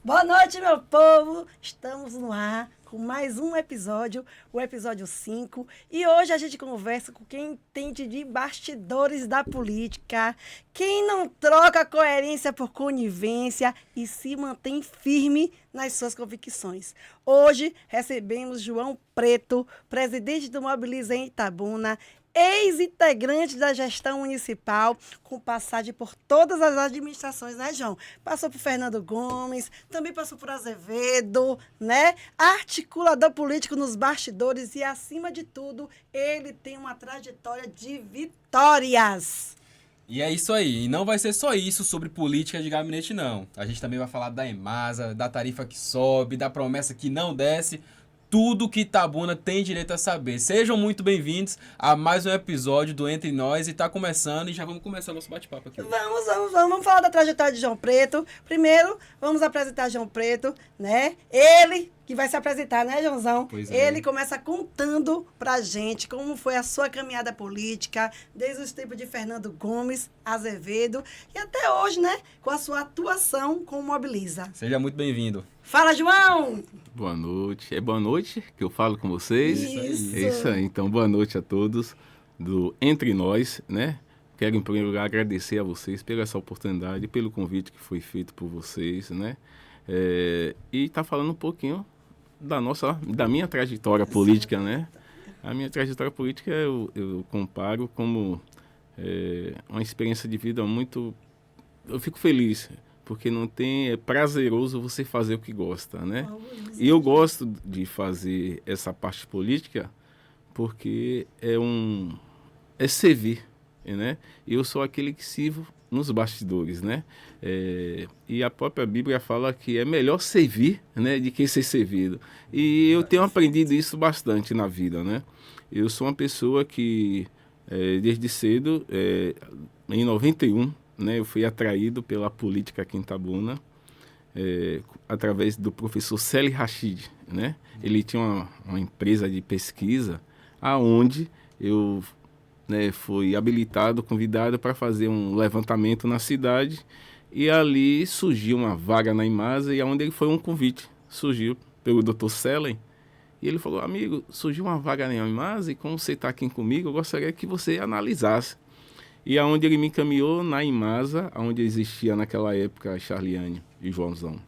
Boa noite, meu povo! Estamos no ar com mais um episódio, o episódio 5. E hoje a gente conversa com quem entende de bastidores da política, quem não troca coerência por conivência e se mantém firme nas suas convicções. Hoje recebemos João Preto, presidente do Mobiliza em Itabuna, ex-integrante da gestão municipal, com passagem por todas as administrações, né, João? Passou por Fernando Gomes, também passou por Azevedo, né? Articulador político nos bastidores e, acima de tudo, ele tem uma trajetória de vitórias. E é isso aí. E não vai ser só isso sobre política de gabinete, não. A gente também vai falar da EMASA, da tarifa que sobe, da promessa que não desce. Tudo que Itabuna tem direito a saber. Sejam muito bem-vindos a mais um episódio do Entre Nós. E tá começando, e já vamos começar nosso bate-papo aqui. Vamos falar da trajetória de João Preto. Primeiro, vamos apresentar João Preto, né? Ele que vai se apresentar, né, Joãozão? Pois é. Ele começa contando pra gente como foi a sua caminhada política, desde os tempos de Fernando Gomes, Azevedo, e até hoje, né, com a sua atuação com o Mobiliza. Seja muito bem-vindo. Fala, João! Boa noite. É boa noite que eu falo com vocês? Isso. É isso aí. Então, boa noite a todos do Entre Nós, né? Quero, em primeiro lugar, agradecer a vocês pela essa oportunidade, pelo convite que foi feito por vocês, né? E tá falando um pouquinho da minha trajetória política, né? A minha trajetória política eu comparo como uma experiência de vida muito... Eu fico feliz, porque é prazeroso você fazer o que gosta, né? E eu gosto de fazer essa parte política porque é servir, né? Eu sou aquele que sirvo nos bastidores, né? E a própria Bíblia fala que é melhor servir, né, de que ser servido. E eu tenho aprendido isso bastante na vida, né? Eu sou uma pessoa que, desde cedo, em 91, né, eu fui atraído pela política aqui em Itabuna, através do professor Celi Rachid, né? Ele tinha uma empresa de pesquisa aonde eu, né, fui habilitado, convidado para fazer um levantamento na cidade, e ali surgiu uma vaga na EMASA, e aonde ele foi um convite, surgiu pelo Dr. Selen, e ele falou: amigo, surgiu uma vaga na EMASA, e como você está aqui comigo, eu gostaria que você analisasse. E aonde ele me encaminhou, na EMASA, onde existia naquela época a Charliane e Joãozão.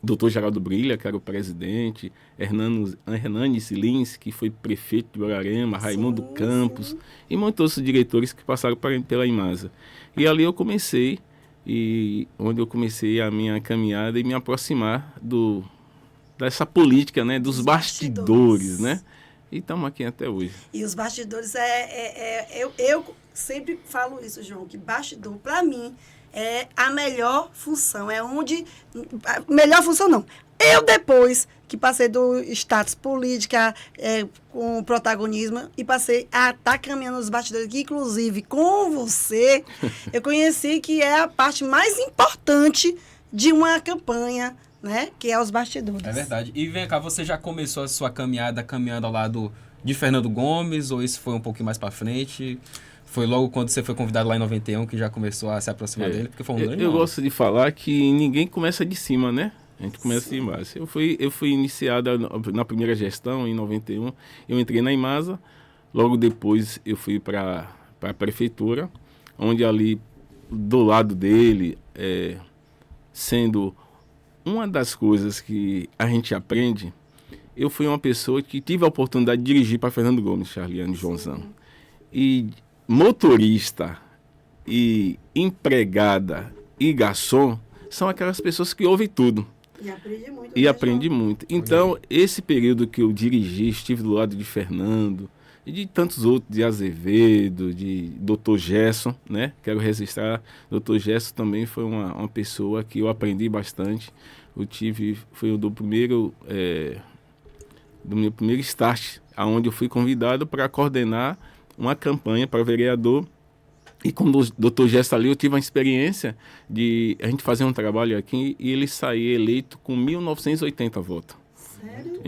Dr. Geraldo Brilha, que era o presidente, Hernandes Lins, que foi prefeito de Borarema, Raimundo Campos, e muitos outros diretores que passaram pela EMASA. E ali eu comecei, onde eu comecei a minha caminhada e me aproximar dessa política, né, dos bastidores, né? E estamos aqui até hoje. E os bastidores eu sempre falo isso, João, que bastidor, para mim, é a melhor função. Melhor função não. Eu, depois que passei do status política com protagonismo e passei a estar caminhando nos bastidores, que inclusive com você, eu conheci que é a parte mais importante de uma campanha, né? Que é os bastidores. É verdade. E vem cá, você já começou a sua caminhada caminhando ao lado de Fernando Gomes, ou isso foi um pouquinho mais para frente? Foi logo quando você foi convidado lá em 91 que já começou a se aproximar dele? Porque foi um grande Eu nome. gosto de falar que ninguém começa de cima, né? A gente começa de baixo. Eu fui iniciada na primeira gestão, em 91. Eu entrei na EMASA. Logo depois eu fui para a prefeitura, onde ali, do lado dele, sendo uma das coisas que a gente aprende, eu fui uma pessoa que tive a oportunidade de dirigir para Fernando Gomes, Charliane e Joãozão. E motorista e empregada e garçom são aquelas pessoas que ouvem tudo. E aprende muito. Então, esse período que eu dirigi, estive do lado de Fernando e de tantos outros, de Azevedo, de Dr. Gerson, né? Quero registrar, Dr. Gerson também foi uma pessoa que eu aprendi bastante. Foi do meu primeiro start, onde eu fui convidado para coordenar uma campanha para vereador. E com o Dr. Gerson ali, eu tive uma experiência de a gente fazer um trabalho aqui e ele sair eleito com 1.980 votos. Sério?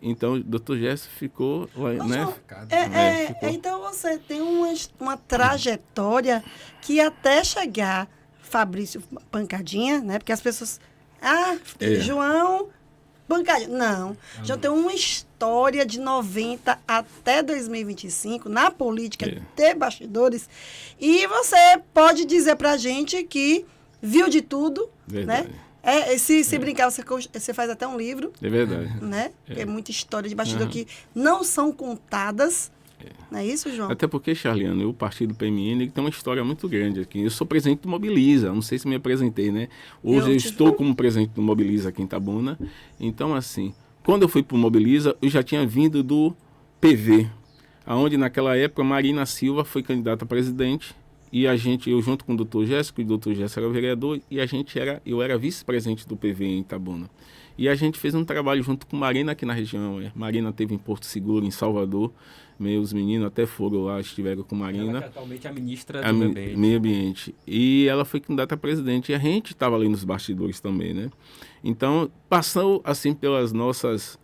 Então o Dr. Gerson ficou... né? Então você tem uma trajetória que até chegar Fabrício Pancadinha, né? Porque as pessoas... João Pancadinha. Não. João tem uma história de 90 até 2025 na política de bastidores. E você pode dizer pra gente que viu de tudo, Verdade. né? Se brincar, você faz até um livro. É verdade. Né? É muita história de bastidor que não são contadas. Não é isso, João? Até porque, Charliane, o partido PMN ele tem uma história muito grande aqui. Eu sou presidente do Mobiliza, não sei se me apresentei, né? Hoje eu estou como presidente do Mobiliza aqui em Itabuna. Então, assim, quando eu fui para o Mobiliza, eu já tinha vindo do PV, onde naquela época Marina Silva foi candidata a presidente e eu junto com o doutor Jéssico, e o doutor Jéssico era o vereador, e eu era vice-presidente do PV em Itabuna. E a gente fez um trabalho junto com Marina aqui na região. Marina teve em Porto Seguro, em Salvador. Meus meninos até foram lá, estiveram com Marina. Ela que atualmente é a ministra do Meio Ambiente. E ela foi candidata a presidente. E a gente estava ali nos bastidores também, né? Então, passou assim pelas nossas...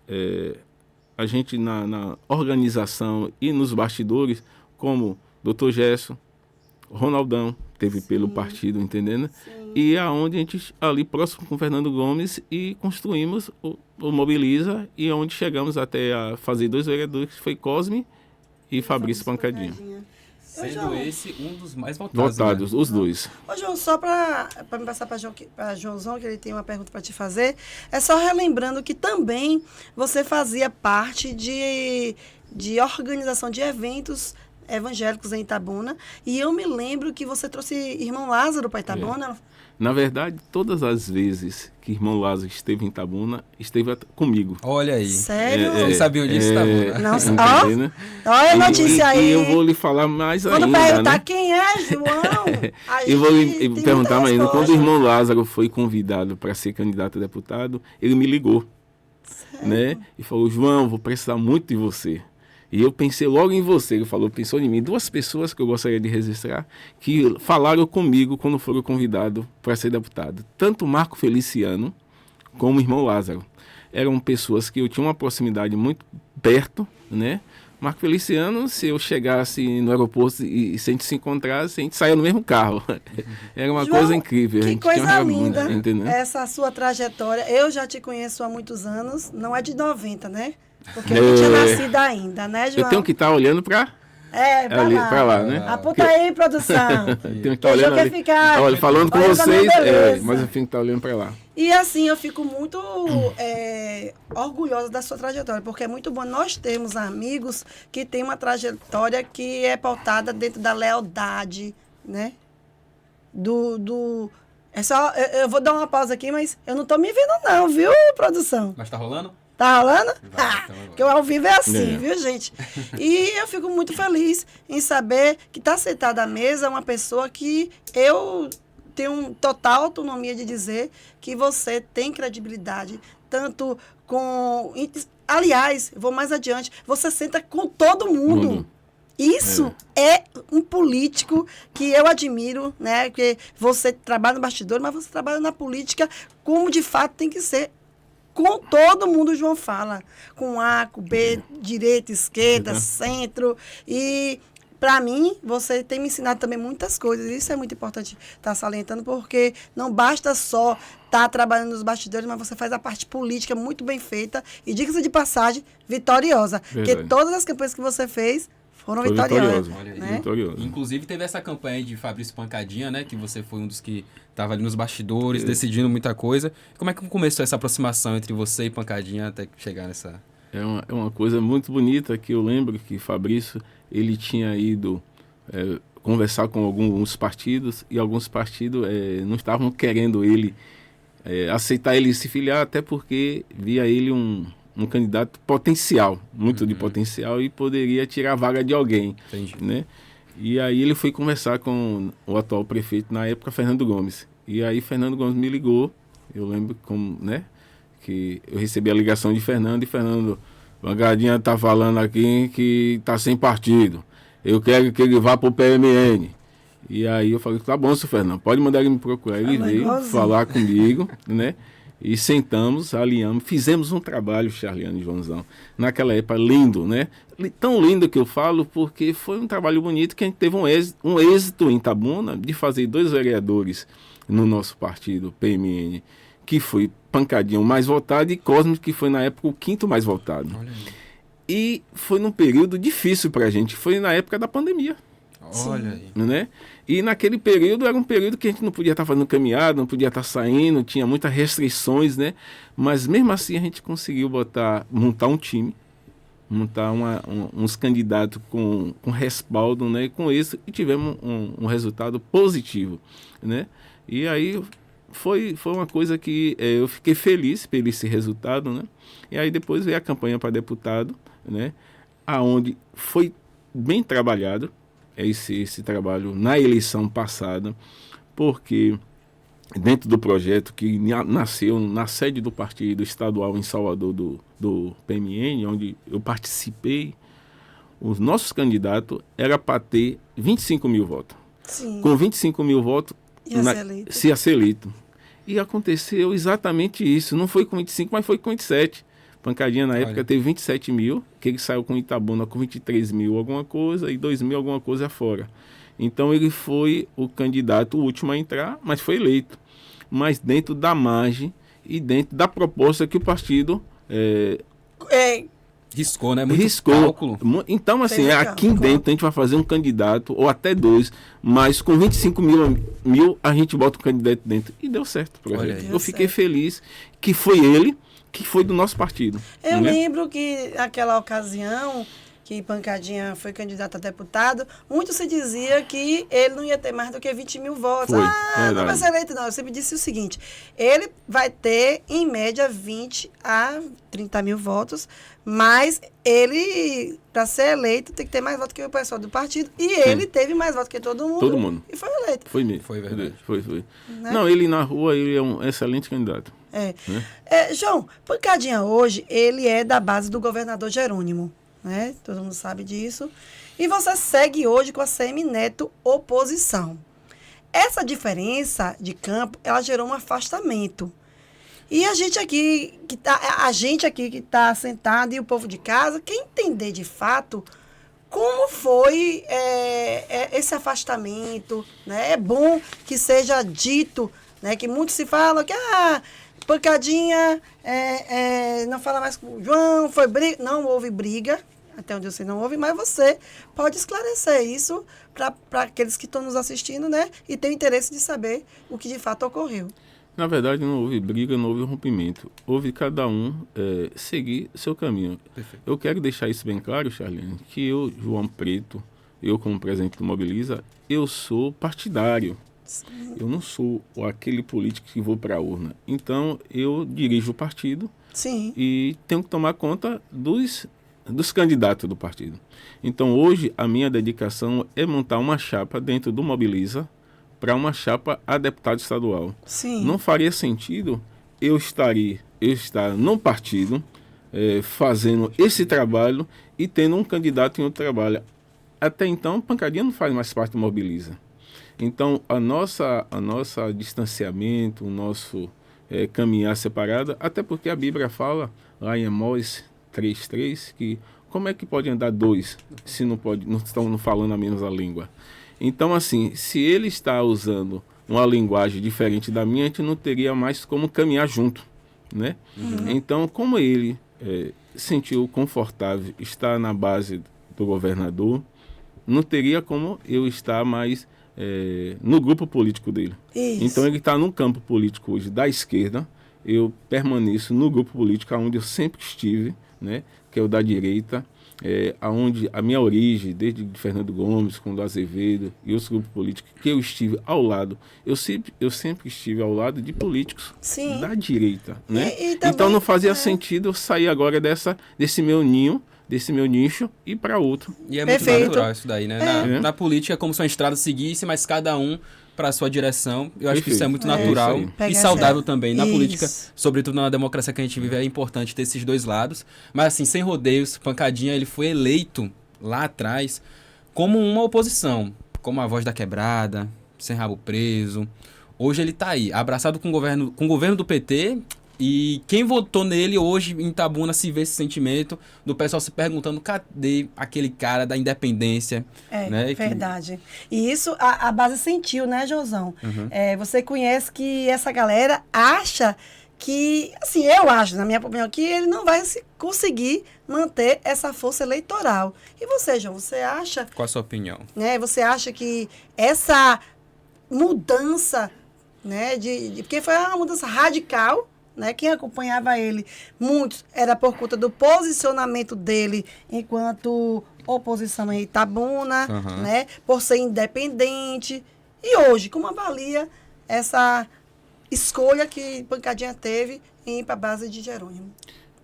a gente na organização e nos bastidores, como Dr. Gesso, Ronaldão, teve pelo partido, entendendo? Sim. E aonde a gente, ali próximo com o Fernando Gomes, e construímos o Mobiliza, e onde chegamos até a fazer 2 vereadores, que foi Cosme e Fabrício Pancadinha. Sendo esse um dos mais votados. Votados, né? Os dois. Ô, João, só para me passar para Joãozão, que ele tem uma pergunta para te fazer, é só relembrando que também você fazia parte de organização de eventos evangélicos em Itabuna, e eu me lembro que você trouxe irmão Lázaro para Itabuna. Na verdade, todas as vezes que irmão Lázaro esteve em Itabuna, esteve comigo. Olha aí. Sério? Vocês sabiam disso, Itabuna? Não, né? Olha a notícia aí. E eu vou lhe falar mais quando ainda, perguntar, né? Quem é João? Eu vou lhe perguntar mais ainda. Quando o irmão Lázaro foi convidado para ser candidato a deputado, ele me ligou. Sério? Né? E falou, João, vou precisar muito de você. E eu pensei logo em você, ele falou, pensou em mim. 2 pessoas que eu gostaria de registrar que falaram comigo quando foram convidados para ser deputado. Tanto Marco Feliciano como o irmão Lázaro. Eram pessoas que eu tinha uma proximidade muito perto, né? Marco Feliciano, se eu chegasse no aeroporto e se a gente se encontrasse, a gente saía no mesmo carro. Era uma João, coisa incrível. Que coisa linda muito, essa sua trajetória. Eu já te conheço há muitos anos, não é de 90, né? Porque eu não tinha nascido ainda, né, João? Eu tenho que estar olhando para pra lá, né? Aponta aí, produção. Eu tenho que estar olhando ali. Olha, falando com vocês, mas eu tenho que estar olhando para lá. E assim, eu fico muito orgulhosa da sua trajetória, porque é muito bom nós termos amigos que têm uma trajetória que é pautada dentro da lealdade, né? Eu vou dar uma pausa aqui, mas eu não tô me vendo não, viu, produção? Mas tá rolando? Tá rolando? Então porque o ao vivo é assim, viu, gente? E eu fico muito feliz em saber que está sentada à mesa uma pessoa que eu tenho total autonomia de dizer que você tem credibilidade, tanto com... Aliás, vou mais adiante, você senta com todo mundo. Isso é um político que eu admiro, né? Porque você trabalha no bastidor, mas você trabalha na política como de fato tem que ser. Com todo mundo, o João fala. Com A, com B, direita, esquerda, centro. E, para mim, você tem me ensinado também muitas coisas. Isso é muito importante estar salientando, porque não basta só estar trabalhando nos bastidores, mas você faz a parte política muito bem feita. E, diga-se de passagem, vitoriosa. Verdade. Porque todas as campanhas que você fez foram vitoriosas. Né? Vitorioso. Inclusive, teve essa campanha de Fabrício Pancadinha, né? Que você foi um dos que estava ali nos bastidores, decidindo muita coisa. Como é que começou essa aproximação entre você e Pancadinha até chegar nessa... É uma coisa muito bonita que eu lembro que Fabrício, ele tinha ido conversar com alguns partidos e alguns partidos não estavam querendo ele aceitar ele se filiar, até porque via ele um candidato potencial, muito de potencial, e poderia tirar a vaga de alguém. Entendi. Né? E aí ele foi conversar com o atual prefeito, na época, Fernando Gomes. E aí Fernando Gomes me ligou, eu lembro que eu recebi a ligação de Fernando, e Fernando, Pancadinha está falando aqui que está sem partido. Eu quero que ele vá para o PMN. E aí eu falei, tá bom, seu Fernando, pode mandar ele me procurar. Ele veio falar comigo, né? E sentamos, alinhamos, fizemos um trabalho, Charliane e Joãozão, naquela época lindo, né? Tão lindo que eu falo, porque foi um trabalho bonito que a gente teve um êxito em Itabuna de fazer 2 vereadores no nosso partido, PMN, que foi Pancadinha o mais votado, e Cosme, que foi na época o quinto mais votado. Olha aí. E foi num período difícil para a gente, foi na época da pandemia. Olha aí. Né? E naquele período era um período que a gente não podia estar fazendo caminhada, não podia estar saindo, tinha muitas restrições, né? Mas mesmo assim a gente conseguiu montar um time, montar uns candidatos com respaldo, né? E com isso e tivemos um resultado positivo, né? E aí foi uma coisa que eu fiquei feliz pelo esse resultado, né? E aí depois veio a campanha para deputado, né? Aonde foi bem trabalhado esse trabalho na eleição passada, porque dentro do projeto que nasceu na sede do partido estadual em Salvador, do PMN, onde eu participei, os nossos candidatos era para ter 25 mil votos. Sim. Com 25 mil votos, Se ia ser eleito. E aconteceu exatamente isso. Não foi com 25, mas foi com 27. Pancadinha na época teve 27 mil, que ele saiu com Itabuna com 23 mil alguma coisa e 2 mil alguma coisa fora. Então ele foi o candidato o último a entrar, mas foi eleito. Mas dentro da margem e dentro da proposta que o partido Riscou, né? Muito riscou. cálculo. Então, assim, aqui dentro a gente vai fazer um candidato, ou até dois, mas com 25 mil a gente bota o candidato dentro. E deu certo. Eu fiquei feliz que foi ele, que foi do nosso partido. Eu lembro que naquela ocasião que Pancadinha foi candidato a deputado, muito se dizia que ele não ia ter mais do que 20 mil votos. Não vai ser eleito, não. Eu sempre disse o seguinte, ele vai ter, em média, 20 a 30 mil votos, mas ele, para ser eleito, tem que ter mais votos que o pessoal do partido, e ele teve mais votos que todo mundo. Todo mundo. E foi eleito. Foi mesmo. Foi verdade. Foi. Né? Não, ele na rua, ele é um excelente candidato. João, Pancadinha hoje, ele é da base do governador Jerônimo, né? Todo mundo sabe disso. E você segue hoje com a Semineto oposição. Essa diferença de campo, ela gerou um afastamento. E a gente aqui que está sentado e o povo de casa, quer entender de fato como foi esse afastamento, né? É bom que seja dito, né? Que muito se fala que Pancadinha não fala mais com o João, foi briga. Não houve briga, até onde você não ouve, mas você pode esclarecer isso para aqueles que estão nos assistindo, né? E têm interesse de saber o que de fato ocorreu. Na verdade, não houve briga, não houve rompimento. Houve cada um seguir seu caminho. Perfeito. Eu quero deixar isso bem claro, Charlene, que eu, João Preto, eu como presidente do Mobiliza, eu sou partidário. Sim. Eu não sou aquele político que vou para a urna. Então, eu dirijo o partido. Sim. E tenho que tomar conta dos candidatos do partido. Então, hoje, a minha dedicação é montar uma chapa dentro do Mobiliza para uma chapa a deputado estadual. Sim. Não faria sentido eu estar no partido fazendo esse trabalho e tendo um candidato em outro trabalho. Até então, Pancadinha não faz mais parte do Mobiliza. Então, a nossa distanciamento, o nosso caminhar separado, até porque a Bíblia fala, lá em Amós 3:3, que como é que pode andar dois se não estão falando a mesma língua? Então, assim, se ele está usando uma linguagem diferente da minha, a gente não teria mais como caminhar junto, né? Uhum. Então, como ele sentiu confortável estar na base do governador, não teria como eu estar mais no grupo político dele. Isso. Então, ele está no campo político hoje da esquerda, eu permaneço no grupo político onde eu sempre estive, né? Que é o da direita, onde a minha origem, desde Fernando Gomes, com o do Azevedo e os grupos políticos, que eu estive ao lado, eu sempre estive ao lado de políticos Sim. da direita, né? E também, então não fazia sentido eu sair agora desse meu ninho, desse meu nicho e para outro. E é Perfeito. muito natural isso daí, né? Na política é como se uma estrada seguisse, mas cada um para a sua direção. Eu acho que isso é muito natural e saudável também. Na política, sobretudo na democracia que a gente vive, é importante ter esses dois lados. Mas assim, sem rodeios, Pancadinha, ele foi eleito lá atrás como uma oposição, como a voz da quebrada, sem rabo preso. Hoje ele está aí, abraçado com o governo do PT, E quem votou nele hoje em Itabuna se vê esse sentimento do pessoal se perguntando cadê aquele cara da independência, né? Verdade. E isso a base sentiu, né, Josão? Uhum. Você conhece que essa galera acha que, assim, eu acho, na minha opinião, que ele não vai conseguir manter essa força eleitoral. E você, João, você acha... Qual a sua opinião? Né, você acha que essa mudança, né, porque foi uma mudança radical, né, quem acompanhava ele, muitos, era por conta do posicionamento dele enquanto oposição em Itabuna, né, por ser independente. E hoje, como avalia essa escolha que Pancadinha teve em ir para a base de Jerônimo?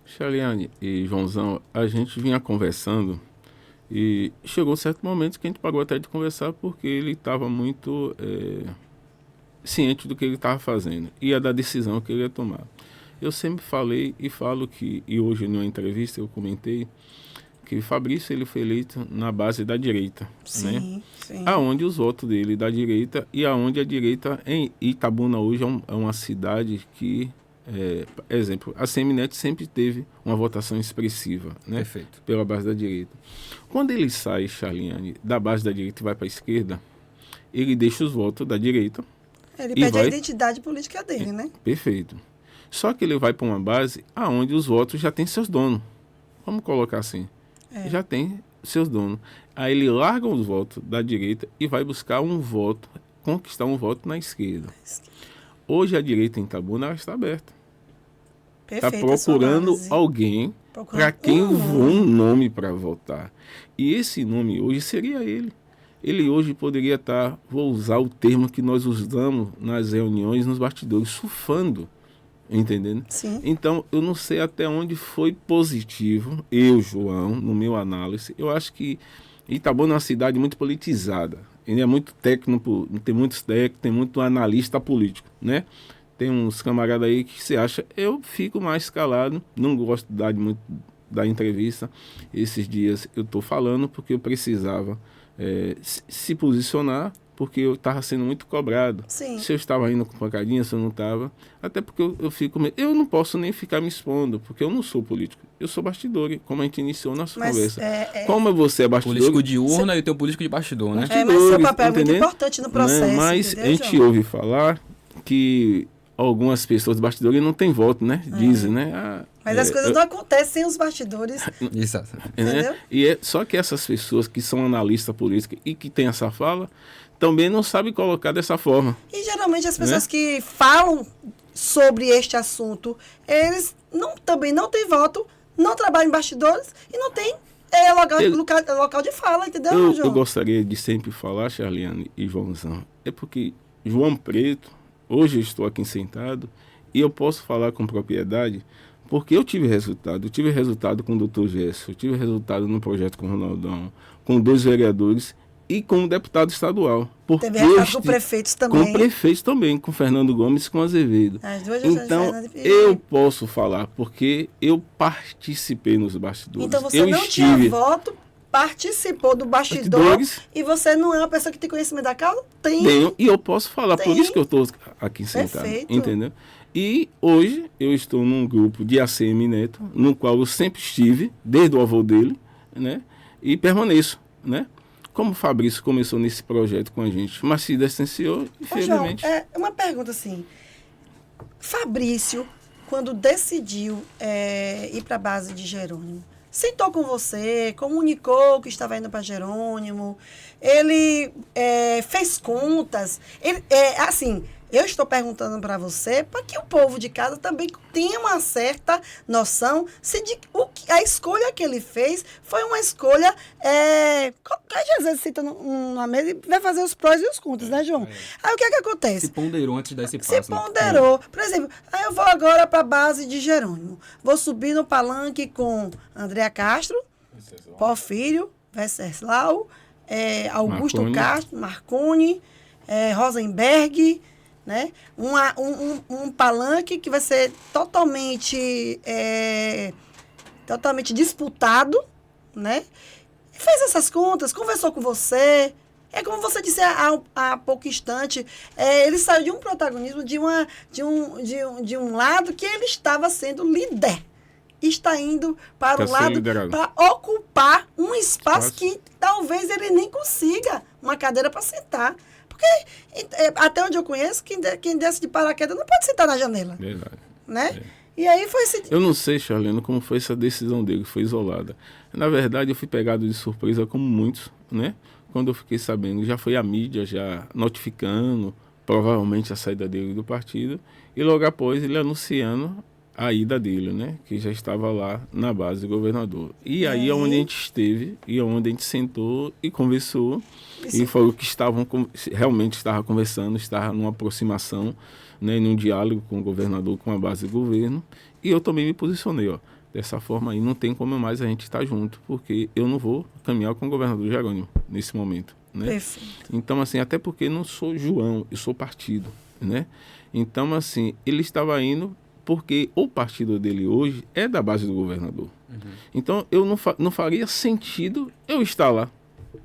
Charliane e Joãozão, a gente vinha conversando e chegou certo momento que a gente parou até de conversar porque ele estava muito ciente do que ele estava fazendo e da decisão que ele ia tomar. Eu sempre falei e falo que, e hoje numa entrevista eu comentei, que Fabrício ele foi eleito na base da direita, sim, né? Sim. Aonde os votos dele da direita e aonde a direita em Itabuna hoje é uma cidade que, exemplo, a Semineto sempre teve uma votação expressiva, né? Perfeito. Pela base da direita. Quando ele sai, Charliane, da base da direita e vai para a esquerda, ele deixa os votos da direita. Ele perde a identidade política dele, né? Perfeito. Só que ele vai para uma base aonde os votos já têm seus donos. Vamos colocar assim. Já tem seus donos. Aí ele larga os votos da direita e vai buscar um voto, conquistar um voto na esquerda. Hoje a direita em Itabuna está aberta. Está procurando alguém para quem um nome para votar. E esse nome hoje seria ele. Ele hoje poderia estar, vou usar o termo que nós usamos nas reuniões, nos bastidores, surfando. Entendendo? Sim. Então, eu não sei até onde foi positivo, eu, João, no meu análise. Eu acho que Itabuna é uma cidade muito politizada. Ele é muito técnico, tem muitos técnicos, tem muito analista político, né? Tem uns camaradas aí que se acha, eu fico mais calado, não gosto de dar muito da entrevista. Esses dias eu estou falando porque eu precisava se posicionar, porque eu estava sendo muito cobrado. Sim. Se eu estava indo com Pancadinha, se eu não estava. Até porque eu fico... Eu não posso nem ficar me expondo, porque eu não sou político. Eu sou bastidor, como a gente iniciou nossa conversa. Como você é bastidor... Político de urna e tem o político de bastidor, né? Mas seu papel é muito importante no processo, Mas entendeu, a gente ouve falar que algumas pessoas de bastidores não têm voto, né? Dizem, né? Mas as coisas não acontecem sem os bastidores. Exato. Né? E só que essas pessoas que são analistas políticos e que têm essa fala, também não sabem colocar dessa forma. E geralmente as pessoas que falam sobre este assunto, eles também não têm voto, não trabalham em bastidores e não têm local de fala, entendeu, João? Eu gostaria de sempre falar, Charliane e Joãozão, é porque João Preto, hoje eu estou aqui sentado e eu posso falar com propriedade porque eu tive resultado. Eu tive resultado com o Dr. Gesso, eu tive resultado no projeto com o Ronaldão, com 2 vereadores e com o deputado estadual. Teve resultado com prefeitos também. Com prefeitos também, com Fernando Gomes e com Azevedo. Então, eu posso falar, porque eu participei nos bastidores. Então, você não tinha voto, participou do bastidor e você não é uma pessoa que tem conhecimento da causa? Tenho, e eu posso falar, por isso que eu estou aqui sentado. Perfeito. Entendeu? E hoje eu estou num grupo de ACM Neto, no qual eu sempre estive, desde o avô dele, né? E permaneço, né? Como o Fabrício começou nesse projeto com a gente, mas se licenciou, infelizmente. João, uma pergunta assim. Fabrício, quando decidiu ir para a base de Jerônimo, sentou com você, comunicou que estava indo para Jerônimo, ele fez contas, assim... Eu estou perguntando para você para que o povo de casa também tenha uma certa noção se a escolha que ele fez foi uma escolha... às vezes senta numa mesa e vai fazer os prós e os contras, né, João? Aí o que é que acontece? Se ponderou antes de dar esse passo. Se ponderou. Por exemplo, aí eu vou agora para a base de Jerônimo. Vou subir no palanque com Andréa Castro, Porfírio, Venceslau, Augusto Marconi. Castro, Marconi, Rosenberg... Né? Um palanque que vai ser totalmente disputado, né? E fez essas contas, conversou com você, É como você disse há pouco instante, ele saiu de um protagonismo, de um lado que ele estava sendo líder. Está indo para o lado para ocupar um espaço que talvez ele nem consiga uma cadeira para sentar. Porque, até onde eu conheço, quem desce de paraquedas não pode sentar na janela. Verdade. Né? E aí foi esse... Eu não sei, Charlene, como foi essa decisão dele, foi isolada. Na verdade, eu fui pegado de surpresa, como muitos, né? Quando eu fiquei sabendo, já foi a mídia já notificando, provavelmente, a saída dele do partido, e logo após ele anunciando a ida dele, né? Que já estava lá na base do governador. E aí é onde a gente esteve, e é onde a gente sentou e conversou, e foi o que realmente estava conversando, estava numa aproximação, né, num diálogo com o governador, com a base do governo, e eu também me posicionei, ó, dessa forma aí não tem como mais a gente estar junto, porque eu não vou caminhar com o governador Jerônimo nesse momento, né? Perfeito. Então, assim, até porque não sou João, eu sou partido, né? Então, assim, ele estava indo porque o partido dele hoje é da base do governador. Então, eu não faria sentido eu estar lá.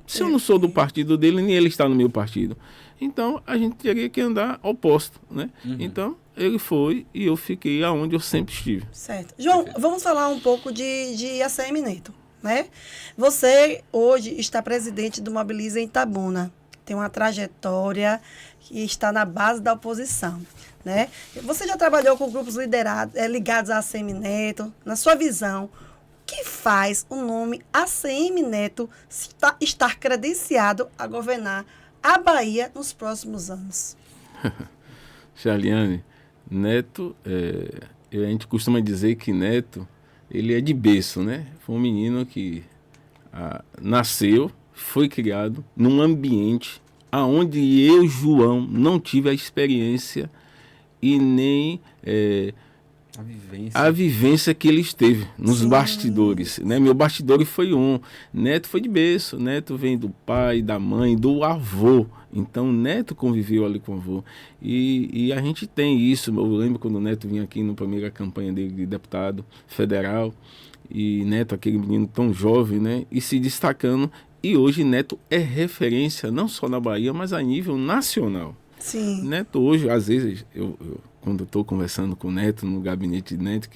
Se eu não sou do partido dele, nem ele está no meu partido. Então, a gente teria que andar oposto, né? Então, ele foi e eu fiquei aonde eu sempre estive. Certo. João, vamos falar um pouco de ACM Neto, né? Você hoje está presidente do Mobiliza em Itabuna. Tem uma trajetória que está na base da oposição, né? Você já trabalhou com grupos ligados a ACM Neto. Na sua visão, o que faz o nome ACM Neto estar credenciado a governar a Bahia nos próximos anos? Charliane, Neto, a gente costuma dizer que Neto, ele é de berço, né? Foi um menino que nasceu, foi criado num ambiente onde eu, João, não tive a experiência e nem a vivência que ele esteve nos bastidores, né? Meu bastidor foi Neto foi de berço, Neto vem do pai, da mãe, do avô. Então, Neto conviveu ali com o avô. E a gente tem isso. Eu lembro quando o Neto vinha aqui na primeira campanha dele de deputado federal. E Neto, aquele menino tão jovem, né? E se destacando. E hoje Neto é referência, não só na Bahia, mas a nível nacional. Sim. Neto hoje, às vezes, quando eu estou conversando com o Neto, no gabinete de Neto,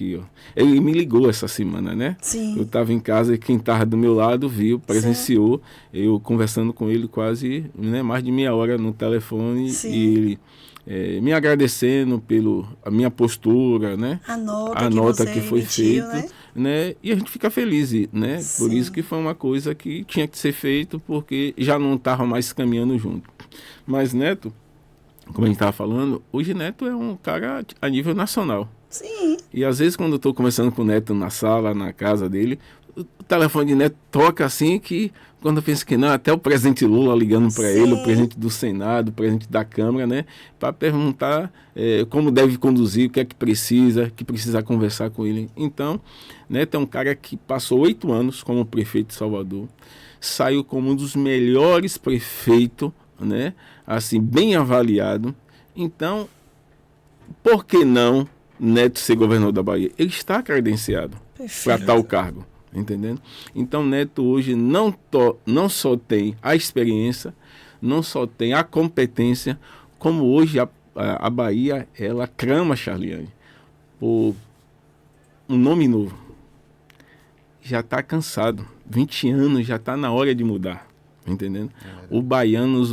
ele me ligou essa semana, né? Sim. Eu estava em casa e quem estava do meu lado viu, presenciou, eu conversando com ele quase, né, mais de meia hora no telefone. Sim. E ele me agradecendo pela minha postura, né? A nota que foi feita, né? E a gente fica feliz, né? Por isso que foi uma coisa que tinha que ser feito, porque já não estava mais caminhando junto. Mas Neto, como a gente estava falando, hoje Neto é um cara a nível nacional. Sim. E às vezes quando eu estou conversando com o Neto na sala, na casa dele, o telefone de Neto toca assim que, quando eu penso que não, até o presidente Lula ligando para ele, o presidente do Senado, o presidente da Câmara, né? Para perguntar como deve conduzir, o que é que precisa conversar com ele. Então, Neto é um cara que passou 8 anos como prefeito de Salvador, saiu como um dos melhores prefeitos, né? Assim, bem avaliado. Então, por que não Neto ser governador da Bahia? Ele está credenciado para tal cargo, entendendo? Então, Neto hoje não só tem a experiência, não só tem a competência, como hoje a Bahia, ela clama, Charliane, por um nome novo. Já está cansado. 20 anos, já está na hora de mudar. Entendendo? Os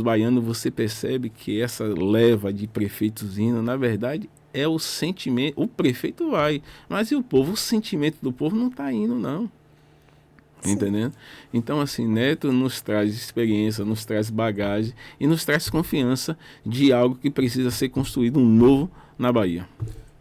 baianos, você percebe que essa leva de prefeitos indo, na verdade, é o sentimento. O prefeito vai, mas e o povo? O sentimento do povo não está indo, não. Sim. Entendendo? Então, assim, Neto nos traz experiência, nos traz bagagem e nos traz confiança de algo que precisa ser construído novo na Bahia.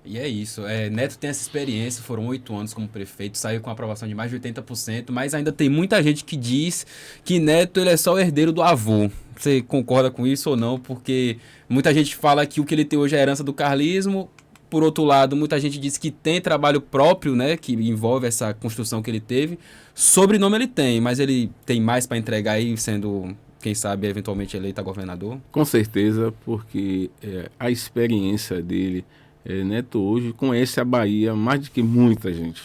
E é isso, Neto tem essa experiência, foram 8 anos como prefeito, saiu com aprovação de mais de 80%, mas ainda tem muita gente que diz que Neto ele é só o herdeiro do avô. Você concorda com isso ou não? Porque muita gente fala que o que ele tem hoje é a herança do carlismo, por outro lado, muita gente diz que tem trabalho próprio, né, que envolve essa construção que ele teve. Sobrenome ele tem, mas ele tem mais para entregar aí, sendo, quem sabe, eventualmente eleito a governador? Com certeza, porque a experiência dele... Neto hoje conhece a Bahia mais do que muita gente.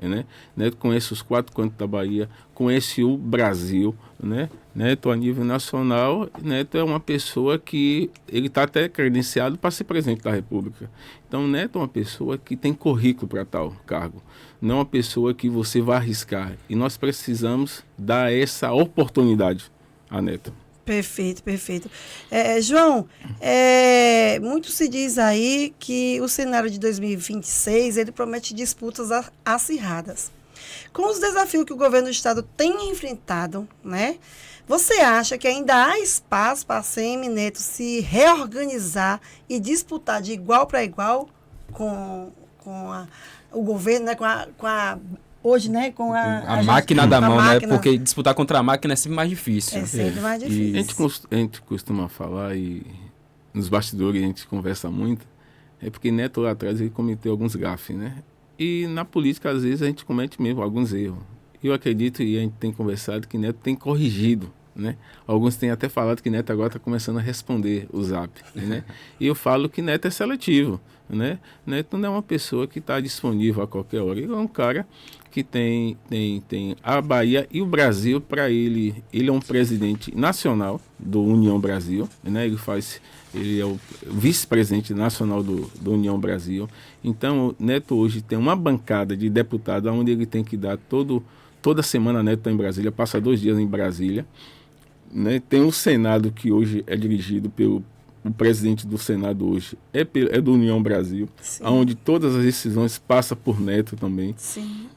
né? Neto conhece os 4 cantos da Bahia, conhece o Brasil, né? Neto, a nível nacional, Neto é uma pessoa que ele está até credenciado para ser presidente da República. Então, Neto é uma pessoa que tem currículo para tal cargo, não uma pessoa que você vai arriscar. E nós precisamos dar essa oportunidade a Neto. Perfeito, perfeito. João, muito se diz aí que o cenário de 2026 ele promete disputas acirradas. Com os desafios que o governo do estado tem enfrentado, né? Você acha que ainda há espaço para a ACM Neto se reorganizar e disputar de igual para igual com o governo, né? Hoje, né? Com a máquina da mão, né? Porque disputar contra a máquina é sempre mais difícil. É sempre mais difícil. E a gente costuma falar, e nos bastidores a gente conversa muito, é porque Neto lá atrás ele cometeu alguns gafes, né? E na política, às vezes, a gente comete mesmo alguns erros. Eu acredito, e a gente tem conversado, que Neto tem corrigido, né? Alguns têm até falado que Neto agora está começando a responder o zap, né? E eu falo que Neto é seletivo, né? Neto não é uma pessoa que está disponível a qualquer hora. Ele é um cara que tem a Bahia e o Brasil para ele. Ele é um presidente nacional do União Brasil, né? Ele é o vice-presidente nacional do União Brasil. Então, o Neto hoje tem uma bancada de deputados onde ele tem que dar toda semana. Neto está em Brasília, passa 2 dias em Brasília, né? Tem o Senado, que hoje é dirigido pelo o presidente do Senado hoje é do União Brasil, onde todas as decisões passam por Neto também. Sim.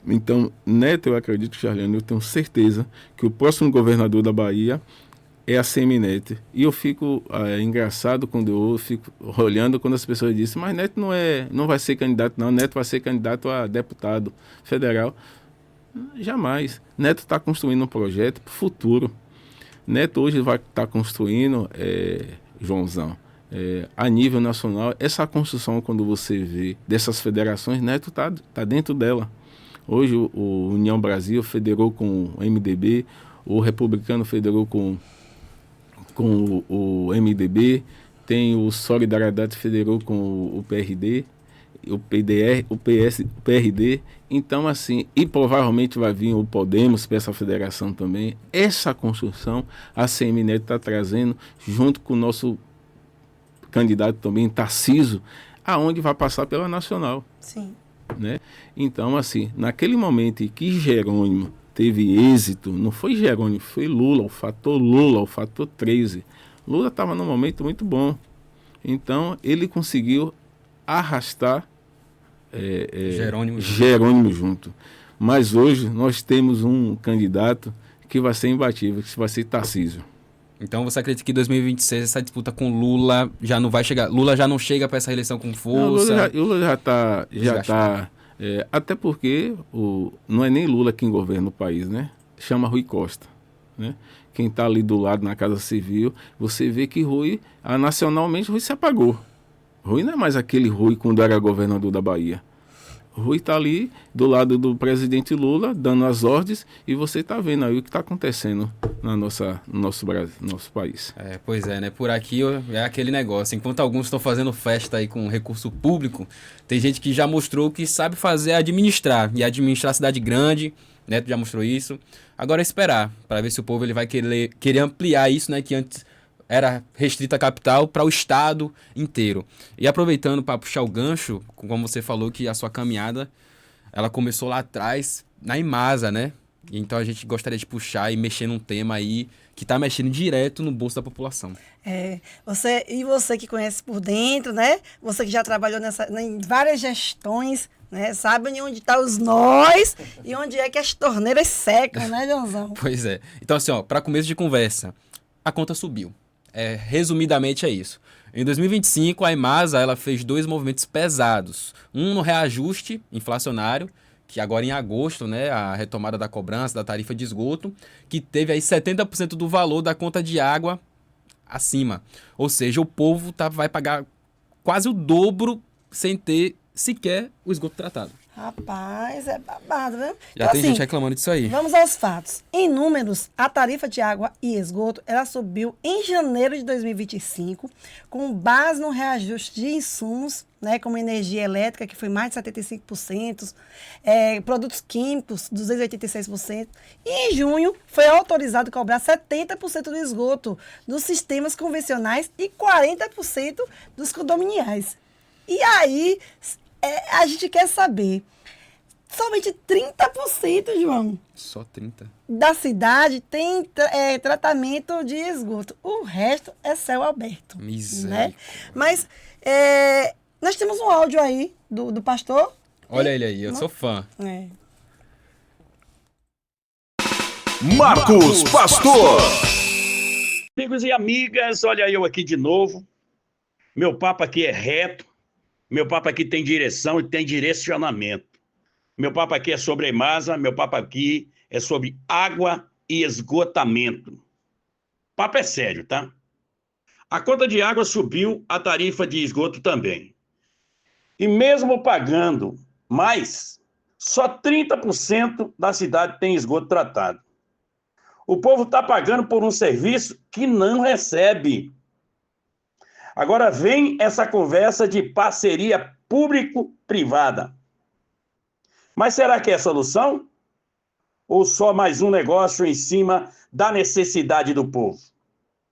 Então, Neto, eu acredito, Charliane, eu tenho certeza que o próximo governador da Bahia é a ACM Neto. E eu fico engraçado quando eu fico olhando quando as pessoas dizem, mas Neto não vai ser candidato, não. Neto vai ser candidato a deputado federal. Jamais. Neto está construindo um projeto para o futuro. Neto hoje vai estar construindo, Joãozão, a nível nacional, essa construção, quando você vê dessas federações, Neto tá dentro dela. Hoje o União Brasil federou com o MDB, o Republicano federou com o MDB, tem o Solidariedade federou com o PRD, o PDR, o PS, o PRD. Então, assim, e provavelmente vai vir o Podemos para essa federação também. Essa construção a ACM Neto está trazendo, junto com o nosso candidato também, Tarcísio, aonde vai passar pela Nacional. Sim. Né? Então, assim, naquele momento em que Jerônimo teve êxito, não foi Jerônimo, foi Lula, o fator 13. Lula estava num momento muito bom. Então, ele conseguiu arrastar Jerônimo junto. Mas hoje nós temos um candidato que vai ser imbatível, que vai ser Tarcísio. Então você acredita que em 2026 essa disputa com Lula já não vai chegar? Lula já não chega para essa eleição com força? Lula já está até porque não é nem Lula quem governa o país, né? Chama Rui Costa, né? Quem está ali do lado na Casa Civil, você vê que Rui, nacionalmente, Rui se apagou. Rui não é mais aquele Rui quando era governador da Bahia. Rui está ali do lado do presidente Lula, dando as ordens, e você está vendo aí o que está acontecendo no nosso país. Pois é, né? Por aqui é aquele negócio. Enquanto alguns estão fazendo festa aí com recurso público, tem gente que já mostrou que sabe fazer administrar. E administrar a cidade grande, Neto já mostrou isso. Agora é esperar, para ver se o povo ele vai querer ampliar isso, né? Que antes era restrita à capital, para o estado inteiro. E aproveitando para puxar o gancho, como você falou que a sua caminhada, ela começou lá atrás, na Imasa, né? Então a gente gostaria de puxar e mexer num tema aí que está mexendo direto no bolso da população. Você que conhece por dentro, né? Você que já trabalhou em várias gestões, né? Sabe onde estão os nós e onde é que as torneiras secam, né, Joãozão? Pois é. Então assim, para começo de conversa, a conta subiu. Resumidamente é isso. Em 2025, a Imasa ela fez 2 movimentos pesados. Um no reajuste inflacionário, que agora em agosto, né, a retomada da cobrança da tarifa de esgoto, que teve aí 70% do valor da conta de água acima. Ou seja, o povo vai pagar quase o dobro sem ter sequer o esgoto tratado. Rapaz, é babado, viu? Já Então, tem assim, gente reclamando disso aí. vamos aos fatos. Em números, a tarifa de água e esgoto, ela subiu em janeiro de 2025, com base no reajuste de insumos, né, como energia elétrica, que foi mais de 75%, produtos químicos, 286%. E em junho, foi autorizado cobrar 70% do esgoto dos sistemas convencionais e 40% dos condominiais. E aí, a gente quer saber, somente 30%, João, Só 30. da cidade tem tratamento de esgoto. O resto é céu aberto. Miséria. Né? Mas nós temos um áudio aí do pastor. Olha ele aí, eu sou fã. É. Marcos Pastor. Amigos e amigas, olha eu aqui de novo. Meu papo aqui é reto. Meu papo aqui tem direção e tem direcionamento. Meu papo aqui é sobre EMASA, meu papo aqui é sobre água e esgotamento. O papo é sério, tá? A conta de água subiu, a tarifa de esgoto também. E mesmo pagando mais, só 30% da cidade tem esgoto tratado. O povo está pagando por um serviço que não recebe. Agora vem essa conversa de parceria público-privada. Mas será que é solução? Ou só mais um negócio em cima da necessidade do povo?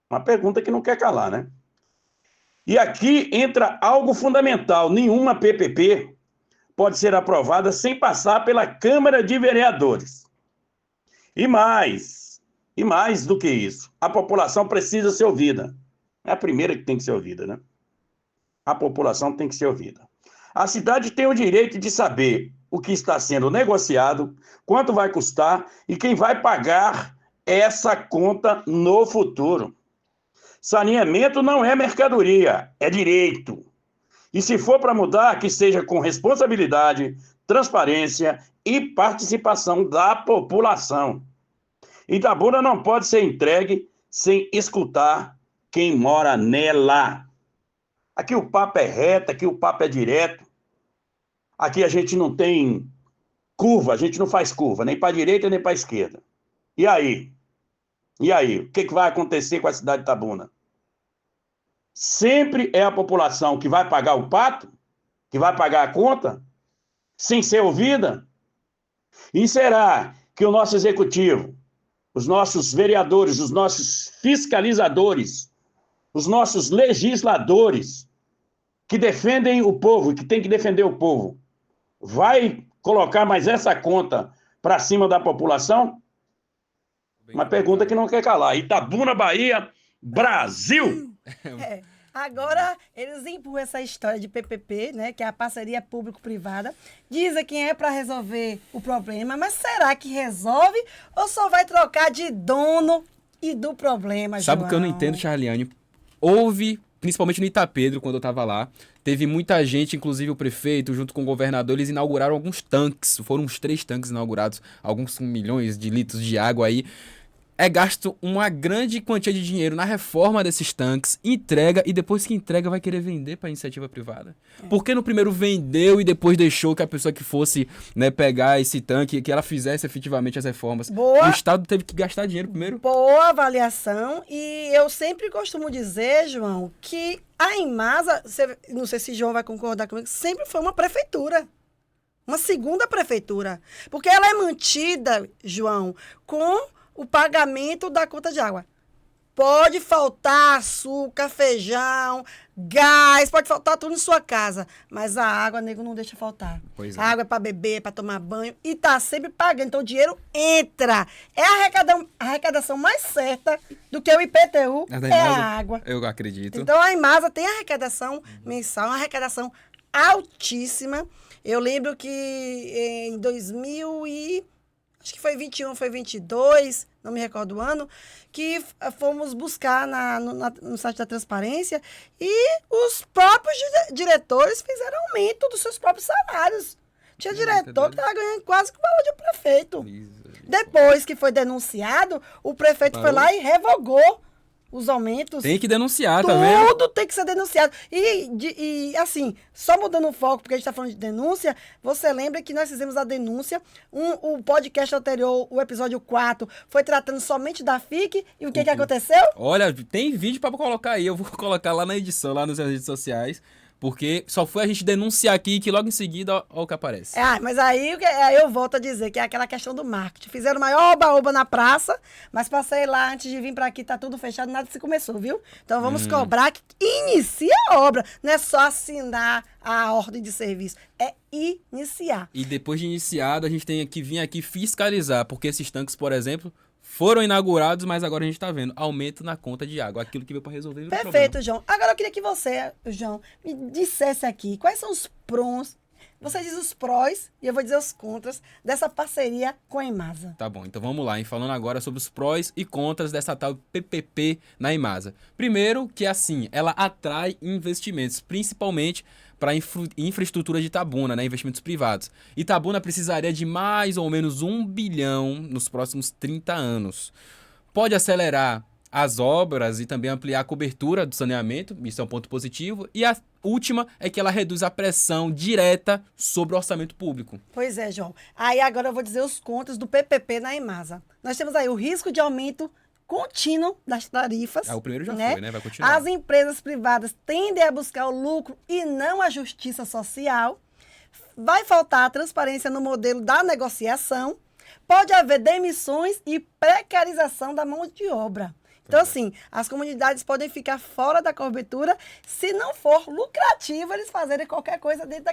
Uma pergunta que não quer calar, né? E aqui entra algo fundamental. Nenhuma PPP pode ser aprovada sem passar pela Câmara de Vereadores. E mais do que isso, a população precisa ser ouvida. É a primeira que tem que ser ouvida, né? A população tem que ser ouvida. A cidade tem o direito de saber o que está sendo negociado, quanto vai custar e quem vai pagar essa conta no futuro. Saneamento não é mercadoria, é direito. E se for para mudar, que seja com responsabilidade, transparência e participação da população. Itabuna não pode ser entregue sem escutar quem mora nela. Aqui o papo é reto, aqui o papo é direto. Aqui a gente não tem curva, a gente não faz curva, nem para a direita nem para a esquerda. E aí? E aí? O que vai acontecer com a cidade de Itabuna? Sempre é a população que vai pagar o pato, que vai pagar a conta, sem ser ouvida? E será que o nosso executivo, os nossos vereadores, os nossos fiscalizadores, os nossos legisladores, que defendem o povo, que tem que defender o povo, vai colocar mais essa conta para cima da população? Uma pergunta que não quer calar. Itabuna, Bahia, Brasil! Agora, eles empurram essa história de PPP, né, que é a parceria público-privada. Dizem que é para resolver o problema, mas será que resolve ou só vai trocar de dono e do problema, Sabe João? o que eu não entendo, Charliane? Houve, principalmente no Itapedro, quando eu tava lá, teve muita gente, inclusive o prefeito, junto com o governador, eles inauguraram alguns tanques. Foram uns 3 tanques inaugurados, alguns com milhões de litros de água aí. É gasto uma grande quantia de dinheiro na reforma desses tanques, entrega e depois que entrega vai querer vender para iniciativa privada. Por que no primeiro vendeu e depois deixou que a pessoa que fosse, né, pegar esse tanque, que ela fizesse efetivamente as reformas? Boa. O Estado teve que gastar dinheiro primeiro. Boa avaliação. E eu sempre costumo dizer, João, que a EMASA, não sei se João vai concordar comigo, sempre foi uma prefeitura. Uma segunda prefeitura. Porque ela é mantida, João, com o pagamento da conta de água. Pode faltar açúcar, feijão, gás, pode faltar tudo em sua casa. Mas a água, nego, não deixa faltar. Pois é. A água é para beber, para tomar banho e tá sempre pagando. Então o dinheiro entra. É a arrecadação mais certa do que o IPTU, é a água. Eu acredito. Então a EMASA tem arrecadação mensal, uma arrecadação altíssima. Eu lembro que em 2000 e... acho que foi 21, foi 22, não me recordo o ano, que fomos buscar no site da transparência e os próprios diretores fizeram aumento dos seus próprios salários. Tinha diretor que estava ganhando quase que o valor de um prefeito. Depois que foi denunciado, o prefeito foi lá e revogou os aumentos. Tem que denunciar, tá vendo? Tudo tem que ser denunciado. E, assim, só mudando o foco, porque a gente está falando de denúncia, você lembra que nós fizemos a denúncia, o podcast anterior, o episódio 4, foi tratando somente da FIC, e o que aconteceu? Olha, tem vídeo pra colocar aí, eu vou colocar lá na edição, lá nas redes sociais, porque só foi a gente denunciar aqui que logo em seguida, ó o que aparece. Mas aí eu volto a dizer que é aquela questão do marketing. Fizeram o maior oba-oba na praça, mas passei lá antes de vir para aqui, tá tudo fechado, nada se começou, viu? Então vamos cobrar que inicia a obra. Não é só assinar a ordem de serviço, é iniciar. E depois de iniciado, a gente tem que vir aqui fiscalizar, porque esses tanques, por exemplo, foram inaugurados, mas agora a gente tá vendo aumento na conta de água. Aquilo que veio para resolver virou Perfeito, problema. João. Agora eu queria que você, João, me dissesse aqui quais são os prós. Você diz os prós e eu vou dizer os contras dessa parceria com a Imasa. Tá bom, então vamos lá, hein? Falando agora sobre os prós e contras dessa tal PPP na Imasa. Primeiro, que assim, ela atrai investimentos, principalmente para infraestrutura de Itabuna, né? Investimentos privados. Itabuna precisaria de mais ou menos 1 bilhão nos próximos 30 anos. Pode acelerar as obras e também ampliar a cobertura do saneamento, isso é um ponto positivo. E a última é que ela reduz a pressão direta sobre o orçamento público. Pois é, João. Aí agora eu vou dizer os contras do PPP na Imasa. Nós temos aí o risco de aumento contínuo das tarifas. O primeiro já né? foi, né? Vai continuar. As empresas privadas tendem a buscar o lucro e não a justiça social. Vai faltar a transparência no modelo da negociação. Pode haver demissões e precarização da mão de obra. Então, assim, as comunidades podem ficar fora da cobertura se não for lucrativo eles fazerem qualquer coisa dentro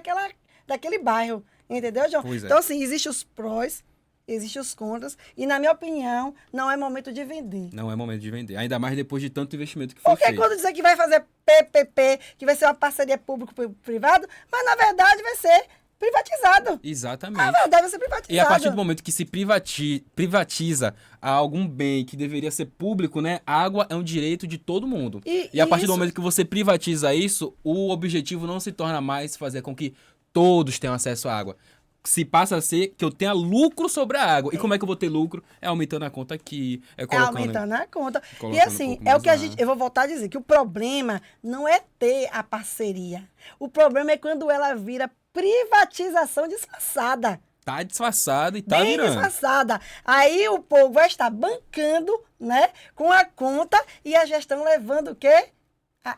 daquele bairro. Entendeu, João? Pois é. Então, assim, existem os prós, existem os contras, e, na minha opinião, não é momento de vender. Não é momento de vender. Ainda mais depois de tanto investimento que foi Porque feito. quando dizer que vai fazer PPP, que vai ser uma parceria público-privado, mas, na verdade, vai ser privatizado. Exatamente. Na verdade, vai ser privatizado. E a partir do momento que se privatiza algum bem que deveria ser público, né? Água é um direito de todo mundo. E a partir do isso- momento que você privatiza isso, o objetivo não se torna mais fazer com que todos tenham acesso à água. Se passa a ser que eu tenha lucro sobre a água. E como é que eu vou ter lucro? É aumentando a conta aqui, é É colocando... aumentando a conta. E colocando um assim, pouco é o mais que a lá. gente. Eu vou voltar a dizer que o problema não é ter a parceria. O problema é quando ela vira privatização disfarçada. Tá disfarçado e tá Bem virando. disfarçada. Aí o povo vai estar bancando, né? Com a conta e a gestão levando o quê?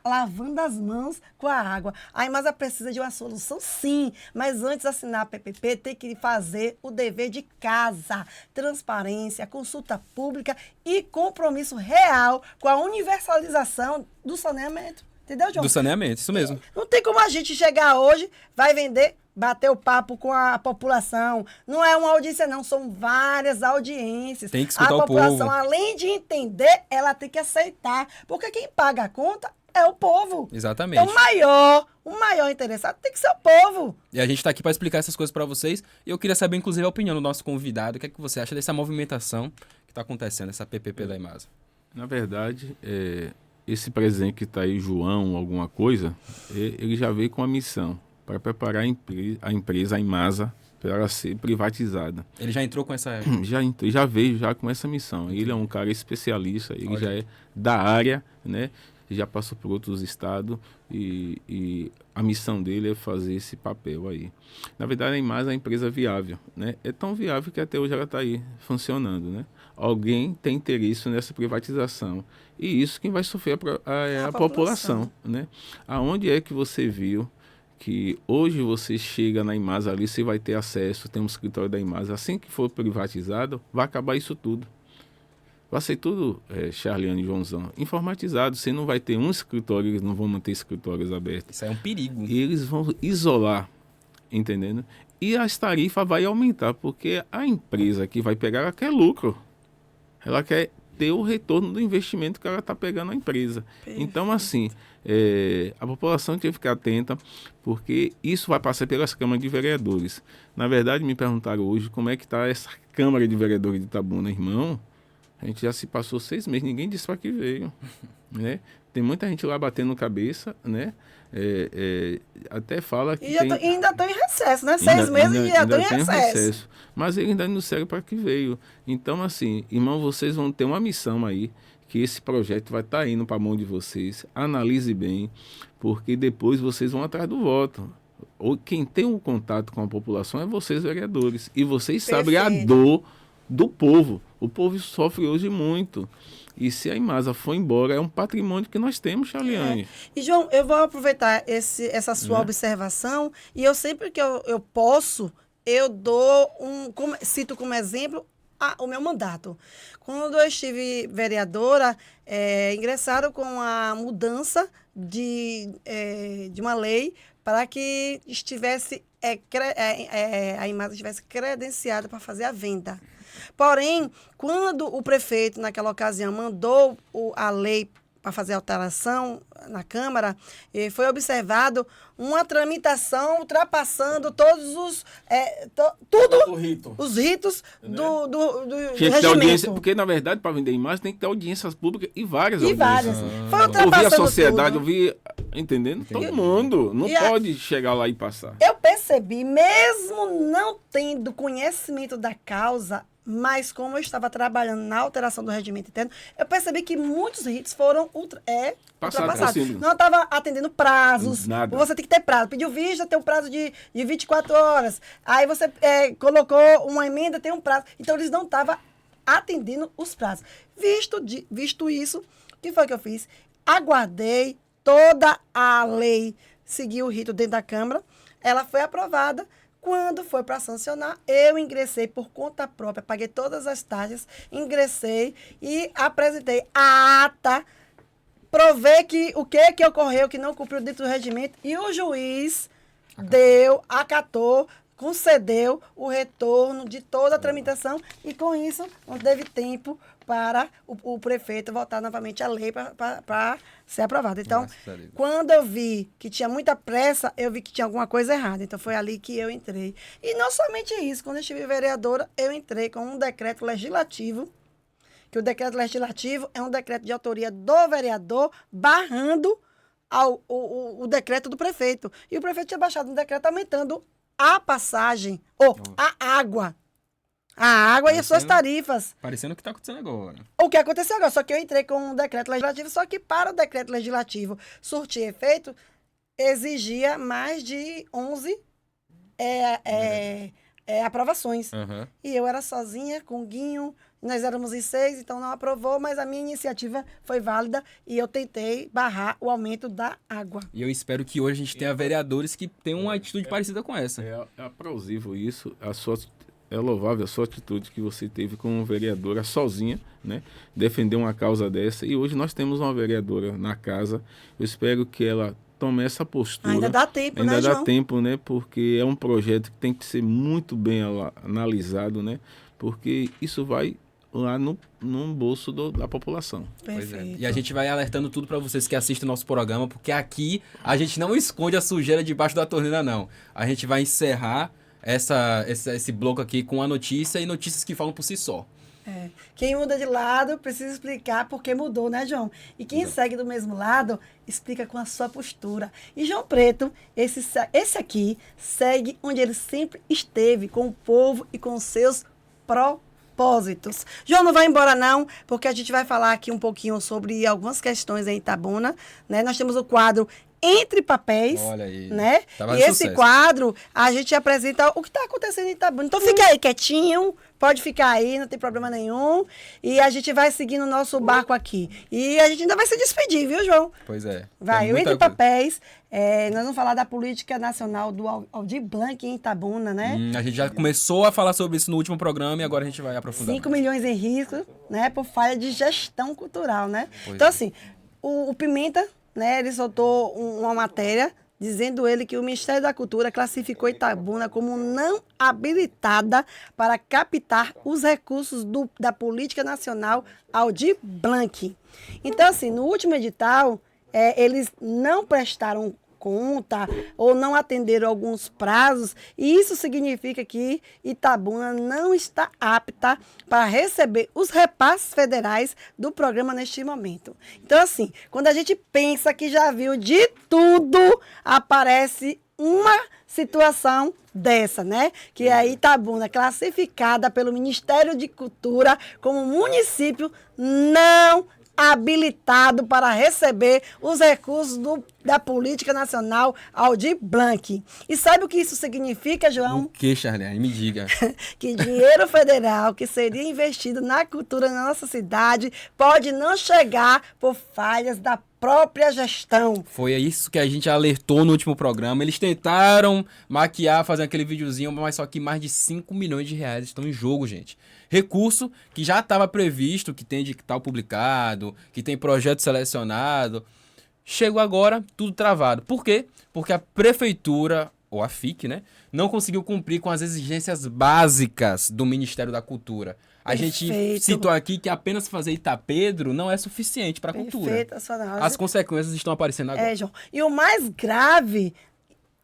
Lavando as mãos com a água. A Imasa precisa de uma solução, sim. Mas antes de assinar a PPP, tem que fazer o dever de casa. Transparência, consulta pública e compromisso real com a universalização do saneamento. Entendeu, João? Do saneamento, isso mesmo. Não tem como a gente chegar hoje, vai vender, bater o papo com a população. Não é uma audiência, não. São várias audiências. Tem que escutar a o população, povo. além de entender, ela tem que aceitar. Porque quem paga a conta é o povo. Exatamente. Então, o maior interessado tem que ser o povo. E a gente tá aqui para explicar essas coisas para vocês. E eu queria saber, inclusive, a opinião do nosso convidado. O que é que você acha dessa movimentação que tá acontecendo, essa PPP da Imasa? Na verdade, esse presidente que está aí, João, alguma coisa, ele já veio com a missão para preparar a empresa, a Imasa, para ela ser privatizada. Ele já entrou com essa... Já veio já com essa missão. Ele é um cara especialista, ele Olha. já é da área, né? Já passou por outros estados e a missão dele é fazer esse papel aí. Na verdade, a Imasa é uma empresa viável, né? É tão viável que até hoje ela está aí funcionando, né? Alguém tem interesse nessa privatização. E isso quem vai sofrer é a população, né? Aonde é que você viu que hoje você chega na Imasa ali, você vai ter acesso, tem um escritório da Imasa, assim que for privatizado, vai acabar isso tudo. Vai ser tudo, Charliane e Joãozão, informatizado. Você não vai ter um escritório, eles não vão manter escritórios abertos. Isso aí é um perigo. E eles vão isolar, entendendo? E as tarifas vão aumentar, porque a empresa que vai pegar, ela quer lucro. Ela quer ter o retorno do investimento que ela está pegando na empresa. Então, assim, a população tem que ficar atenta, porque isso vai passar pelas câmaras de vereadores. Na verdade, me perguntaram hoje como é que está essa Câmara de Vereadores de Itabuna, irmão. A gente já se passou 6 meses, ninguém disse para que veio, né? Tem muita gente lá batendo cabeça, né? Até fala que E tem... ainda estão em recesso, né? 6 meses e já estão em tem recesso. Mas ele ainda não serve para que veio. Então, assim, irmão, vocês vão ter uma missão aí, que esse projeto vai estar indo para a mão de vocês. Analise bem, porque depois vocês vão atrás do voto. Ou quem tem um contato com a população é vocês, vereadores. E vocês sabem a dor do povo. O povo sofre hoje muito. E se a Imasa for embora, é um patrimônio que nós temos, Charliane. E, João, eu vou aproveitar essa sua observação, e eu sempre que eu posso, eu dou cito como exemplo o meu mandato. Quando eu estive vereadora, ingressaram com a mudança de uma lei para que estivesse a Imasa estivesse credenciada para fazer a venda. Porém, quando o prefeito, naquela ocasião, mandou a lei para fazer alteração na Câmara, foi observado uma tramitação ultrapassando todos os os ritos do Tinha que ter audiência, regimento. porque, na verdade, para vender imagem, tem que ter audiências públicas e várias audiências. Foi Ouvir a ultrapassando sociedade, tudo. ouvir, entendendo? Todo mundo. Não E pode chegar lá e passar. Eu percebi, mesmo não tendo conhecimento da causa, mas como eu estava trabalhando na alteração do regimento interno, eu percebi que muitos ritos foram ultrapassados. por cima. Não estava atendendo prazos. Nada. Você tem que ter prazo. Pediu vista, tem um prazo de 24 horas. Aí você colocou uma emenda, tem um prazo. Então, eles não estavam atendendo os prazos. Visto isso, o que foi que eu fiz? Aguardei toda a lei seguir o rito dentro da Câmara. Ela foi aprovada. Quando foi para sancionar, eu ingressei por conta própria, paguei todas as taxas, ingressei e apresentei a ata, provei que o que ocorreu, que não cumpriu dentro do regimento, e o juiz acatou, concedeu o retorno de toda a tramitação, e com isso não teve tempo para o prefeito votar novamente a lei para ser aprovada. Então, quando eu vi que tinha muita pressa, eu vi que tinha alguma coisa errada. Então, foi ali que eu entrei. E não somente isso, quando eu estive vereadora, eu entrei com um decreto legislativo, que o decreto legislativo é um decreto de autoria do vereador, barrando o decreto do prefeito. E o prefeito tinha baixado um decreto aumentando a passagem, a água. A água e as suas tarifas. Parecendo o que está acontecendo agora. O que aconteceu agora, só que eu entrei com um decreto legislativo, só que para o decreto legislativo surtir efeito, exigia mais de 11 aprovações. Uhum. E eu era sozinha, com o Guinho, nós éramos em 6, então não aprovou, mas a minha iniciativa foi válida e eu tentei barrar o aumento da água. E eu espero que hoje a gente tenha vereadores que tenham uma atitude parecida com essa. É aplausível isso, é louvável a sua atitude que você teve como vereadora sozinha, né? Defender uma causa dessa. E hoje nós temos uma vereadora na casa. Eu espero que ela tome essa postura. Ainda dá tempo, Ainda né, dá João? tempo, né? Porque é um projeto que tem que ser muito bem analisado, né? Porque isso vai lá no bolso da população. Pois é. Perfeito. E a gente vai alertando tudo para vocês que assistem o nosso programa, porque aqui a gente não esconde a sujeira debaixo da torneira, não. A gente vai encerrar esse bloco aqui com a notícia e notícias que falam por si só. Quem muda de lado precisa explicar por que mudou, né, João? E quem segue do mesmo lado, explica com a sua postura. E João Preto, esse aqui, segue onde ele sempre esteve, com o povo e com seus propósitos. João, não vai embora não, porque a gente vai falar aqui um pouquinho sobre algumas questões em Itabuna, né? Nós temos o quadro Entre Papéis, Olha aí. né? Tava E esse sucesso. quadro, a gente apresenta o que está acontecendo em Itabuna. Então fica aí quietinho, pode ficar aí, não tem problema nenhum. E a gente vai seguindo o nosso barco aqui. E a gente ainda vai se despedir, viu, João? Pois é. Vai, Tem o muita Entre coisa. Papéis, nós vamos falar da política nacional do Aldir Blanc em Itabuna, né? A gente já começou a falar sobre isso no último programa e agora a gente vai aprofundar. 5 milhões em risco, né, por falha de gestão cultural, né? Pois Então, é. assim, o Pimenta, né, ele soltou uma matéria dizendo ele que o Ministério da Cultura classificou Itabuna como não habilitada para captar os recursos da Política Nacional Aldir Blanc. Então, assim, no último edital, eles não prestaram conta ou não atenderam alguns prazos, e isso significa que Itabuna não está apta para receber os repasses federais do programa neste momento. Então, assim, quando a gente pensa que já viu de tudo, aparece uma situação dessa, né? Que é Itabuna, classificada pelo Ministério de Cultura como município não habilitado para receber os recursos da Política Nacional Aldir Blanc. E sabe o que isso significa, João? O que, Charliane? Me diga. Que dinheiro federal que seria investido na cultura na nossa cidade pode não chegar por falhas da própria gestão. Foi isso que a gente alertou no último programa. Eles tentaram maquiar, fazer aquele videozinho, mas só que mais de 5 milhões de reais estão em jogo, gente. Recurso que já estava previsto, que tem edital publicado, que tem projeto selecionado. Chegou agora, tudo travado. Por quê? Porque a prefeitura, ou a FIC, né, não conseguiu cumprir com as exigências básicas do Ministério da Cultura. A gente citou aqui que apenas fazer Itapedro não é suficiente para a cultura. Perfeito, a sua análise. As consequências estão aparecendo agora. João. E o mais grave,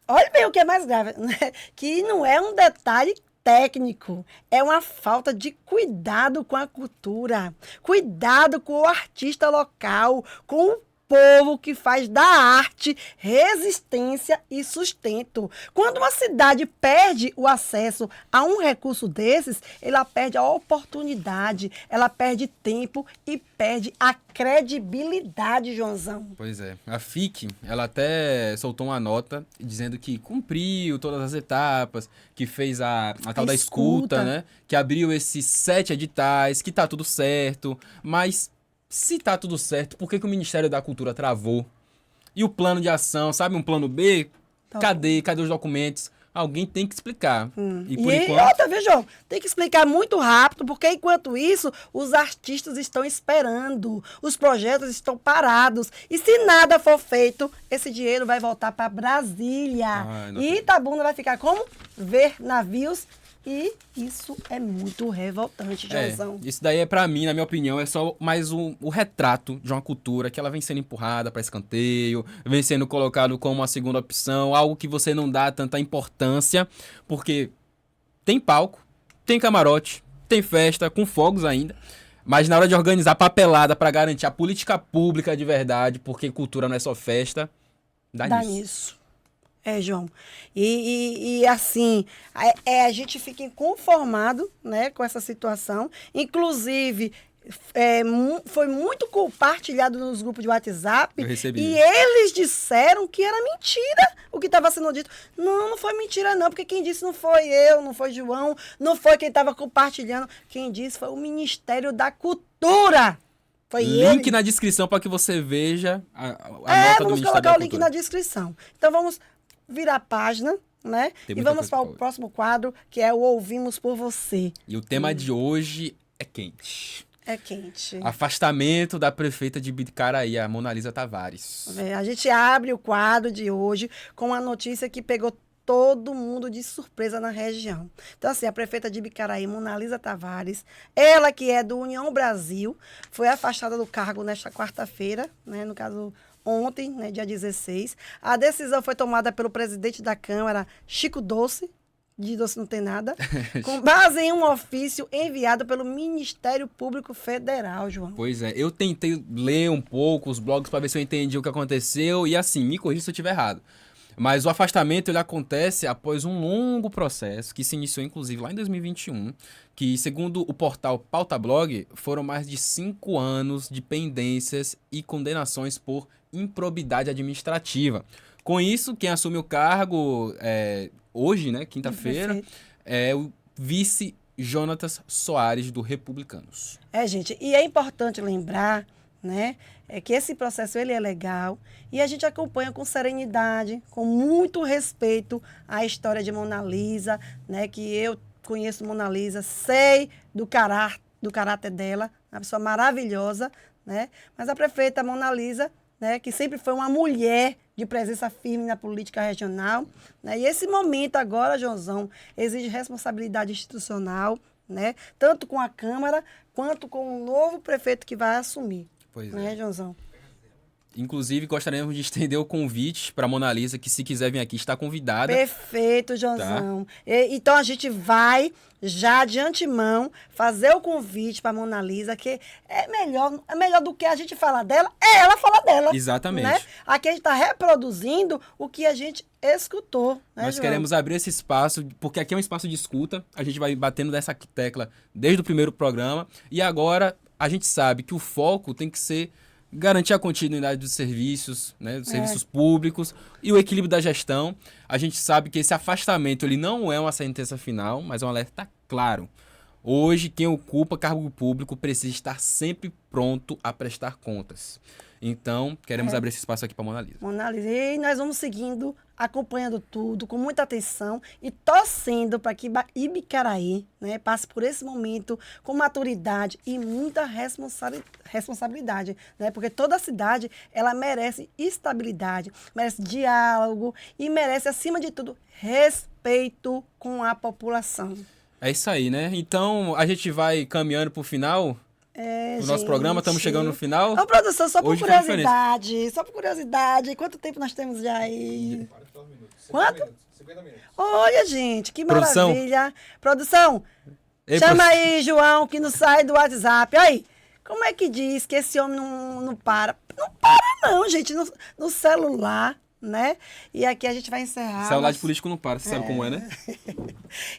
olha bem o que é mais grave, né? Que não é um detalhe técnico, é uma falta de cuidado com a cultura, cuidado com o artista local, com o povo que faz da arte resistência e sustento. Quando uma cidade perde o acesso a um recurso desses, ela perde a oportunidade, ela perde tempo e perde a credibilidade, Joãozão. Pois é. A FIC, ela até soltou uma nota dizendo que cumpriu todas as etapas, que fez a tal da escuta, né? Que abriu esses 7 editais, que tá tudo certo, mas se tá tudo certo, por que o Ministério da Cultura travou? E o plano de ação, sabe, um plano B? Cadê os documentos? Alguém tem que explicar. E por enquanto... outra vez, João, tem que explicar muito rápido, porque enquanto isso, os artistas estão esperando, os projetos estão parados. E se nada for feito, esse dinheiro vai voltar para Brasília. E Itabuna vai ficar como? Ver navios. E isso é muito revoltante, Joãozão. Isso daí pra mim, na minha opinião, é só mais o retrato de uma cultura que ela vem sendo empurrada para escanteio, vem sendo colocado como uma segunda opção, algo que você não dá tanta importância, porque tem palco, tem camarote, tem festa, com fogos ainda, mas na hora de organizar papelada para garantir a política pública de verdade, porque cultura não é só festa, dá nisso. João. E assim, a gente fica inconformado, né, com essa situação. Inclusive, foi muito compartilhado nos grupos de WhatsApp. Eu recebi. E eles disseram que era mentira o que estava sendo dito. Não foi mentira não, porque quem disse não foi eu, não foi João, não foi quem estava compartilhando. Quem disse foi o Ministério da Cultura. Foi link ele. na descrição para que você veja a nota do vamos Ministério da Cultura. colocar o link na descrição. Então vamos virar a página, né? E vamos para o próximo quadro, que é o Ouvimos por Você. E o tema de hoje é quente. É quente. Afastamento da prefeita de Bicaraí, a Monalisa Tavares. A gente abre o quadro de hoje com uma notícia que pegou todo mundo de surpresa na região. Então, assim, a prefeita de Bicaraí, Monalisa Tavares, ela que é do União Brasil, foi afastada do cargo nesta quarta-feira, né? No caso, ontem, né, dia 16. A decisão foi tomada pelo presidente da Câmara, Chico Doce, de Doce não tem nada, com base em um ofício enviado pelo Ministério Público Federal, João. Pois é, eu tentei ler um pouco os blogs para ver se eu entendi o que aconteceu e, assim, me corrija se eu estiver errado. Mas o afastamento ele acontece após um longo processo que se iniciou, inclusive, lá em 2021, que, segundo o portal Pauta Blog, foram mais de 5 anos de pendências e condenações por improbidade administrativa. Com isso, quem assume o cargo hoje, né, quinta-feira, é o vice Jonatas Soares, do Republicanos. Gente, e é importante lembrar, né, que esse processo ele é legal e a gente acompanha com serenidade, com muito respeito a história de Monalisa, né, que eu conheço Monalisa, sei do caráter dela, uma pessoa maravilhosa, né, mas a prefeita Monalisa, né, que sempre foi uma mulher de presença firme na política regional, né, e esse momento agora, Joãozão, exige responsabilidade institucional, né, tanto com a Câmara quanto com o novo prefeito que vai assumir. Pois é, Joãozão. Inclusive, gostaríamos de estender o convite para a Monalisa, que se quiser vir aqui, está convidada. Perfeito, Joãozão. Tá? Então, a gente vai, já de antemão, fazer o convite para a Monalisa, que é melhor do que a gente falar dela, é ela falar dela. Exatamente. Né? Aqui a gente está reproduzindo o que a gente escutou. Né, Nós João? queremos abrir esse espaço, porque aqui é um espaço de escuta, a gente vai batendo nessa tecla desde o primeiro programa, e agora a gente sabe que o foco tem que ser garantir a continuidade dos serviços, né, dos serviços públicos e o equilíbrio da gestão. A gente sabe que esse afastamento ele não é uma sentença final, mas é um alerta claro. Hoje, quem ocupa cargo público precisa estar sempre pronto a prestar contas. Então, queremos abrir esse espaço aqui para a Mona Lisa. Mona Lisa. E nós vamos seguindo, acompanhando tudo, com muita atenção e torcendo para que Ibicaraí, né, passe por esse momento com maturidade e muita responsabilidade, né? Porque toda cidade, ela merece estabilidade, merece diálogo e merece, acima de tudo, respeito com a população. É isso aí, né? Então, a gente vai caminhando para o final do nosso programa. Estamos chegando no final. Ô, produção, só por Hoje foi curiosidade. Só por curiosidade. Quanto tempo nós temos já aí? Quanto? 50 minutos. Olha, gente, que Produção. maravilha. Produção, Ei, chama aí, João, que não sai do WhatsApp. Aí, como é que diz que esse homem não para? Não para não, gente, no celular, né? E aqui a gente vai encerrar. Celular de político não para, você sabe como é, né?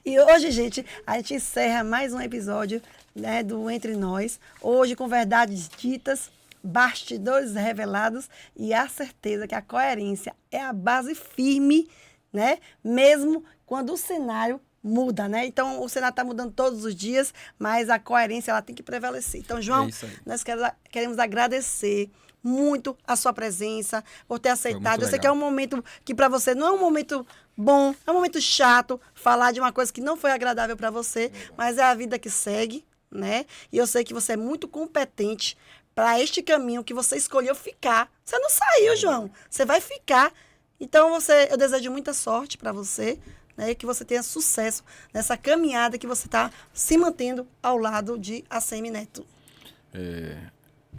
E hoje, gente, a gente encerra mais um episódio, né, do Entre Nós. Hoje com verdades ditas, bastidores revelados e a certeza que a coerência é a base firme, né? Mesmo quando o cenário muda, né? Então, o cenário está mudando todos os dias, mas a coerência ela tem que prevalecer. Então, João, É isso aí. nós queremos agradecer muito a sua presença, por ter aceitado. Eu sei legal. que é um momento que para você não é um momento bom, é um momento chato falar de uma coisa que não foi agradável para você, mas é a vida que segue, né? E eu sei que você é muito competente para este caminho que você escolheu ficar. Você não saiu, João. Você vai ficar. Então, eu desejo muita sorte para você, né? Que você tenha sucesso nessa caminhada que você está se mantendo ao lado de ACM Neto.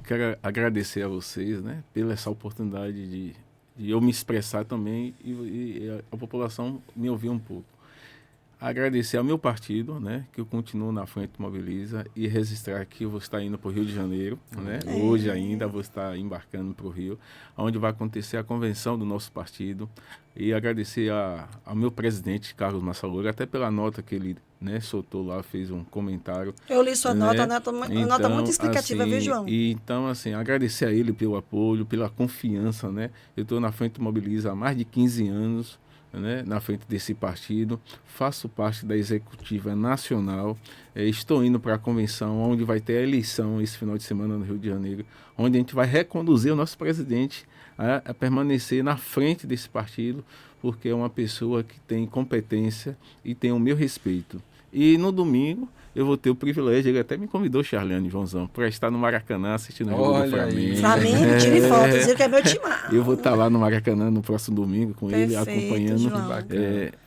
Quero agradecer a vocês, né, pela essa oportunidade de eu me expressar também e a população me ouvir um pouco. Agradecer ao meu partido, né, que eu continuo na frente do Mobiliza, e registrar que eu vou estar indo para o Rio de Janeiro, né, hoje ainda vou estar embarcando para o Rio, onde vai acontecer a convenção do nosso partido, e agradecer ao meu presidente, Carlos Massaloura, até pela nota que ele, né, soltou lá, fez um comentário. Eu li sua nota, né? uma nota muito explicativa, assim, viu, João? Então, assim, agradecer a ele pelo apoio, pela confiança, né? Eu estou na frente do Mobiliza há mais de 15 anos, né, na frente desse partido, faço parte da executiva nacional, estou indo para a convenção, onde vai ter a eleição esse final de semana no Rio de Janeiro, onde a gente vai reconduzir o nosso presidente a permanecer na frente desse partido, porque é uma pessoa que tem competência e tem o meu respeito. E no domingo eu vou ter o privilégio, ele até me convidou, Charliane Joãozão, para estar no Maracanã assistindo o jogo do Olha aí. Flamengo. Flamengo, tire foto, dizer que é meu timão. Eu vou estar lá no Maracanã no próximo domingo com ele, Perfeito, acompanhando. João.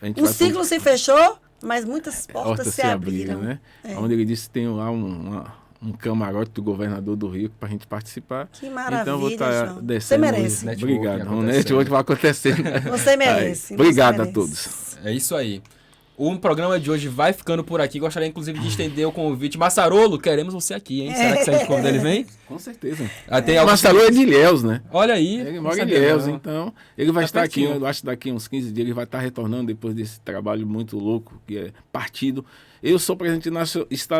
A gente Um vai ciclo se fechou, mas muitas portas se abriram, abriram. né? Onde ele disse que tem lá um camarote do governador do Rio para a gente participar. Que maravilha, então eu vou estar João. descendo. Você merece. Hoje. Obrigado. Networking O network vai acontecer. Você merece. Obrigado você a merece. todos. É isso aí. O programa de hoje vai ficando por aqui. Gostaria, inclusive, de estender o convite. Massarolo, queremos você aqui, hein? Será que se a gente convida ele vem? Com certeza. Tem O algum- Marcelo é de Ilhéus, né? Olha aí. Ele não mora em sabia Ilhéus, não. então ele vai Tá estar aqui, pertinho. eu acho que daqui uns 15 dias ele vai estar retornando depois desse trabalho muito louco, que é partido. Eu sou presidente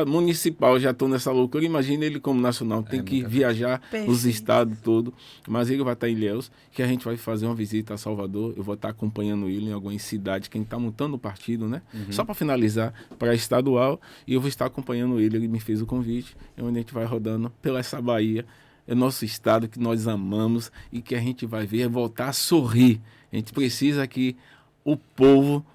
municipal, já estou nessa loucura, imagina ele como nacional, tem que viajar os Perfeito. estados todos, mas ele vai estar em Ilhéus, que a gente vai fazer uma visita a Salvador, eu vou estar acompanhando ele em algumas cidades, quem está montando o partido, né? Só para finalizar, para estadual, e eu vou estar acompanhando ele me fez o convite, onde a gente vai rodando pela essa Bahia, é nosso estado que nós amamos e que a gente vai ver voltar a sorrir. A gente precisa que o povo,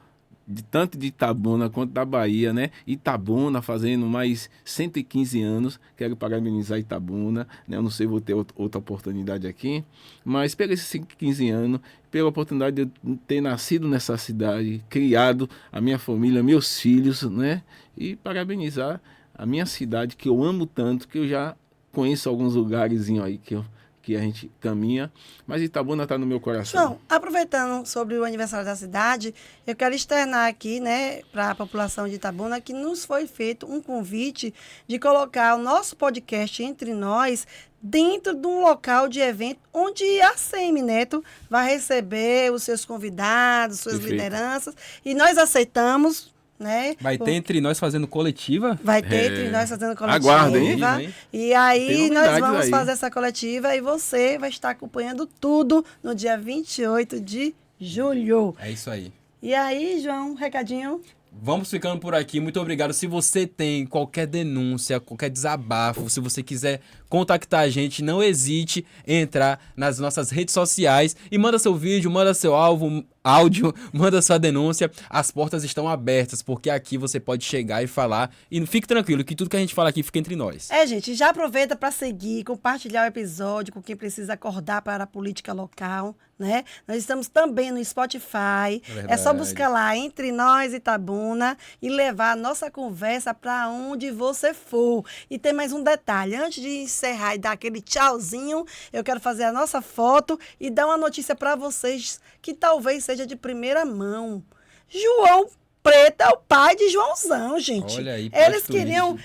tanto de Itabuna quanto da Bahia, né? Itabuna fazendo mais 115 anos, quero parabenizar Itabuna, né? Eu não sei, vou ter outra oportunidade aqui, mas pelos esses 15 anos, pela oportunidade de eu ter nascido nessa cidade, criado a minha família, meus filhos, né? E parabenizar a minha cidade, que eu amo tanto, que eu já conheço alguns lugares aí que a gente caminha, mas Itabuna está no meu coração. João, aproveitando sobre o aniversário da cidade, eu quero externar aqui, né, para a população de Itabuna, que nos foi feito um convite de colocar o nosso podcast Entre Nós dentro de um local de evento onde a ACM Neto vai receber os seus convidados, suas Perfeito. lideranças, e nós aceitamos, né? Vai ter Entre Nós fazendo coletiva? Vai ter Entre Nós fazendo coletiva. Aguardem, hein? E aí Tem nós novidades vamos aí. fazer essa coletiva e você vai estar acompanhando tudo no dia 28 de julho. É isso aí. E aí, João, recadinho? Vamos ficando por aqui. Muito obrigado. Se você tem qualquer denúncia, qualquer desabafo, se você quiser contactar a gente, não hesite em entrar nas nossas redes sociais e manda seu vídeo, manda seu áudio, manda sua denúncia. As portas estão abertas, porque aqui você pode chegar e falar. E fique tranquilo, que tudo que a gente fala aqui fica entre nós. Gente, já aproveita para seguir, compartilhar o episódio com quem precisa acordar para a política local, né? Nós estamos também no Spotify. É só verdade. buscar lá Entre Nós Itabuna e levar a nossa conversa para onde você for. E tem mais um detalhe, antes de encerrar e dar aquele tchauzinho, eu quero fazer a nossa foto e dar uma notícia para vocês que talvez seja de primeira mão. João Preto é o pai de Joãozão, gente. Olha aí, Eles plot queriam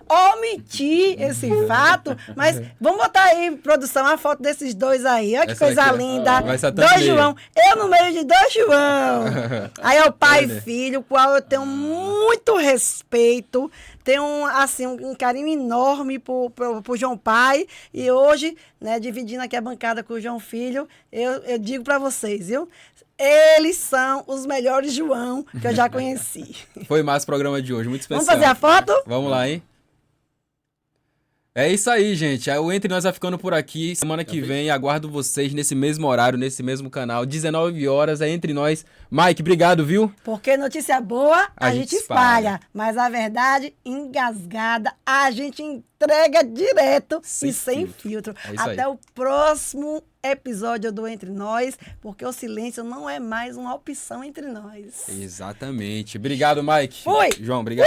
omitir esse fato, mas vamos botar aí, produção, a foto desses dois aí. Olha que Essa coisa aqui, ó. linda. Vai ser a Dois thumbnail. João. Eu no meio de dois João. Aí é o pai Olha. e filho, o qual eu tenho muito respeito. Tenho um carinho enorme por João Pai. E hoje, né, dividindo aqui a bancada com o João Filho, eu digo para vocês, viu? Eles são os melhores João que eu já conheci. Foi mais o programa de hoje, muito especial. Vamos fazer a foto? Vamos lá, hein? É isso aí, gente. O Entre Nós vai ficando por aqui. Semana que vem, aguardo vocês nesse mesmo horário, nesse mesmo canal. 19 horas, é Entre Nós. Mike, obrigado, viu? Porque notícia boa a A gente gente espalha, espalha. mas a verdade engasgada a gente entrega direto Sem e sem filtro. filtro. É isso Até aí. o próximo episódio do Entre Nós, porque o silêncio não é mais uma opção entre nós. Exatamente. Obrigado, Mike. Fui. João, obrigado.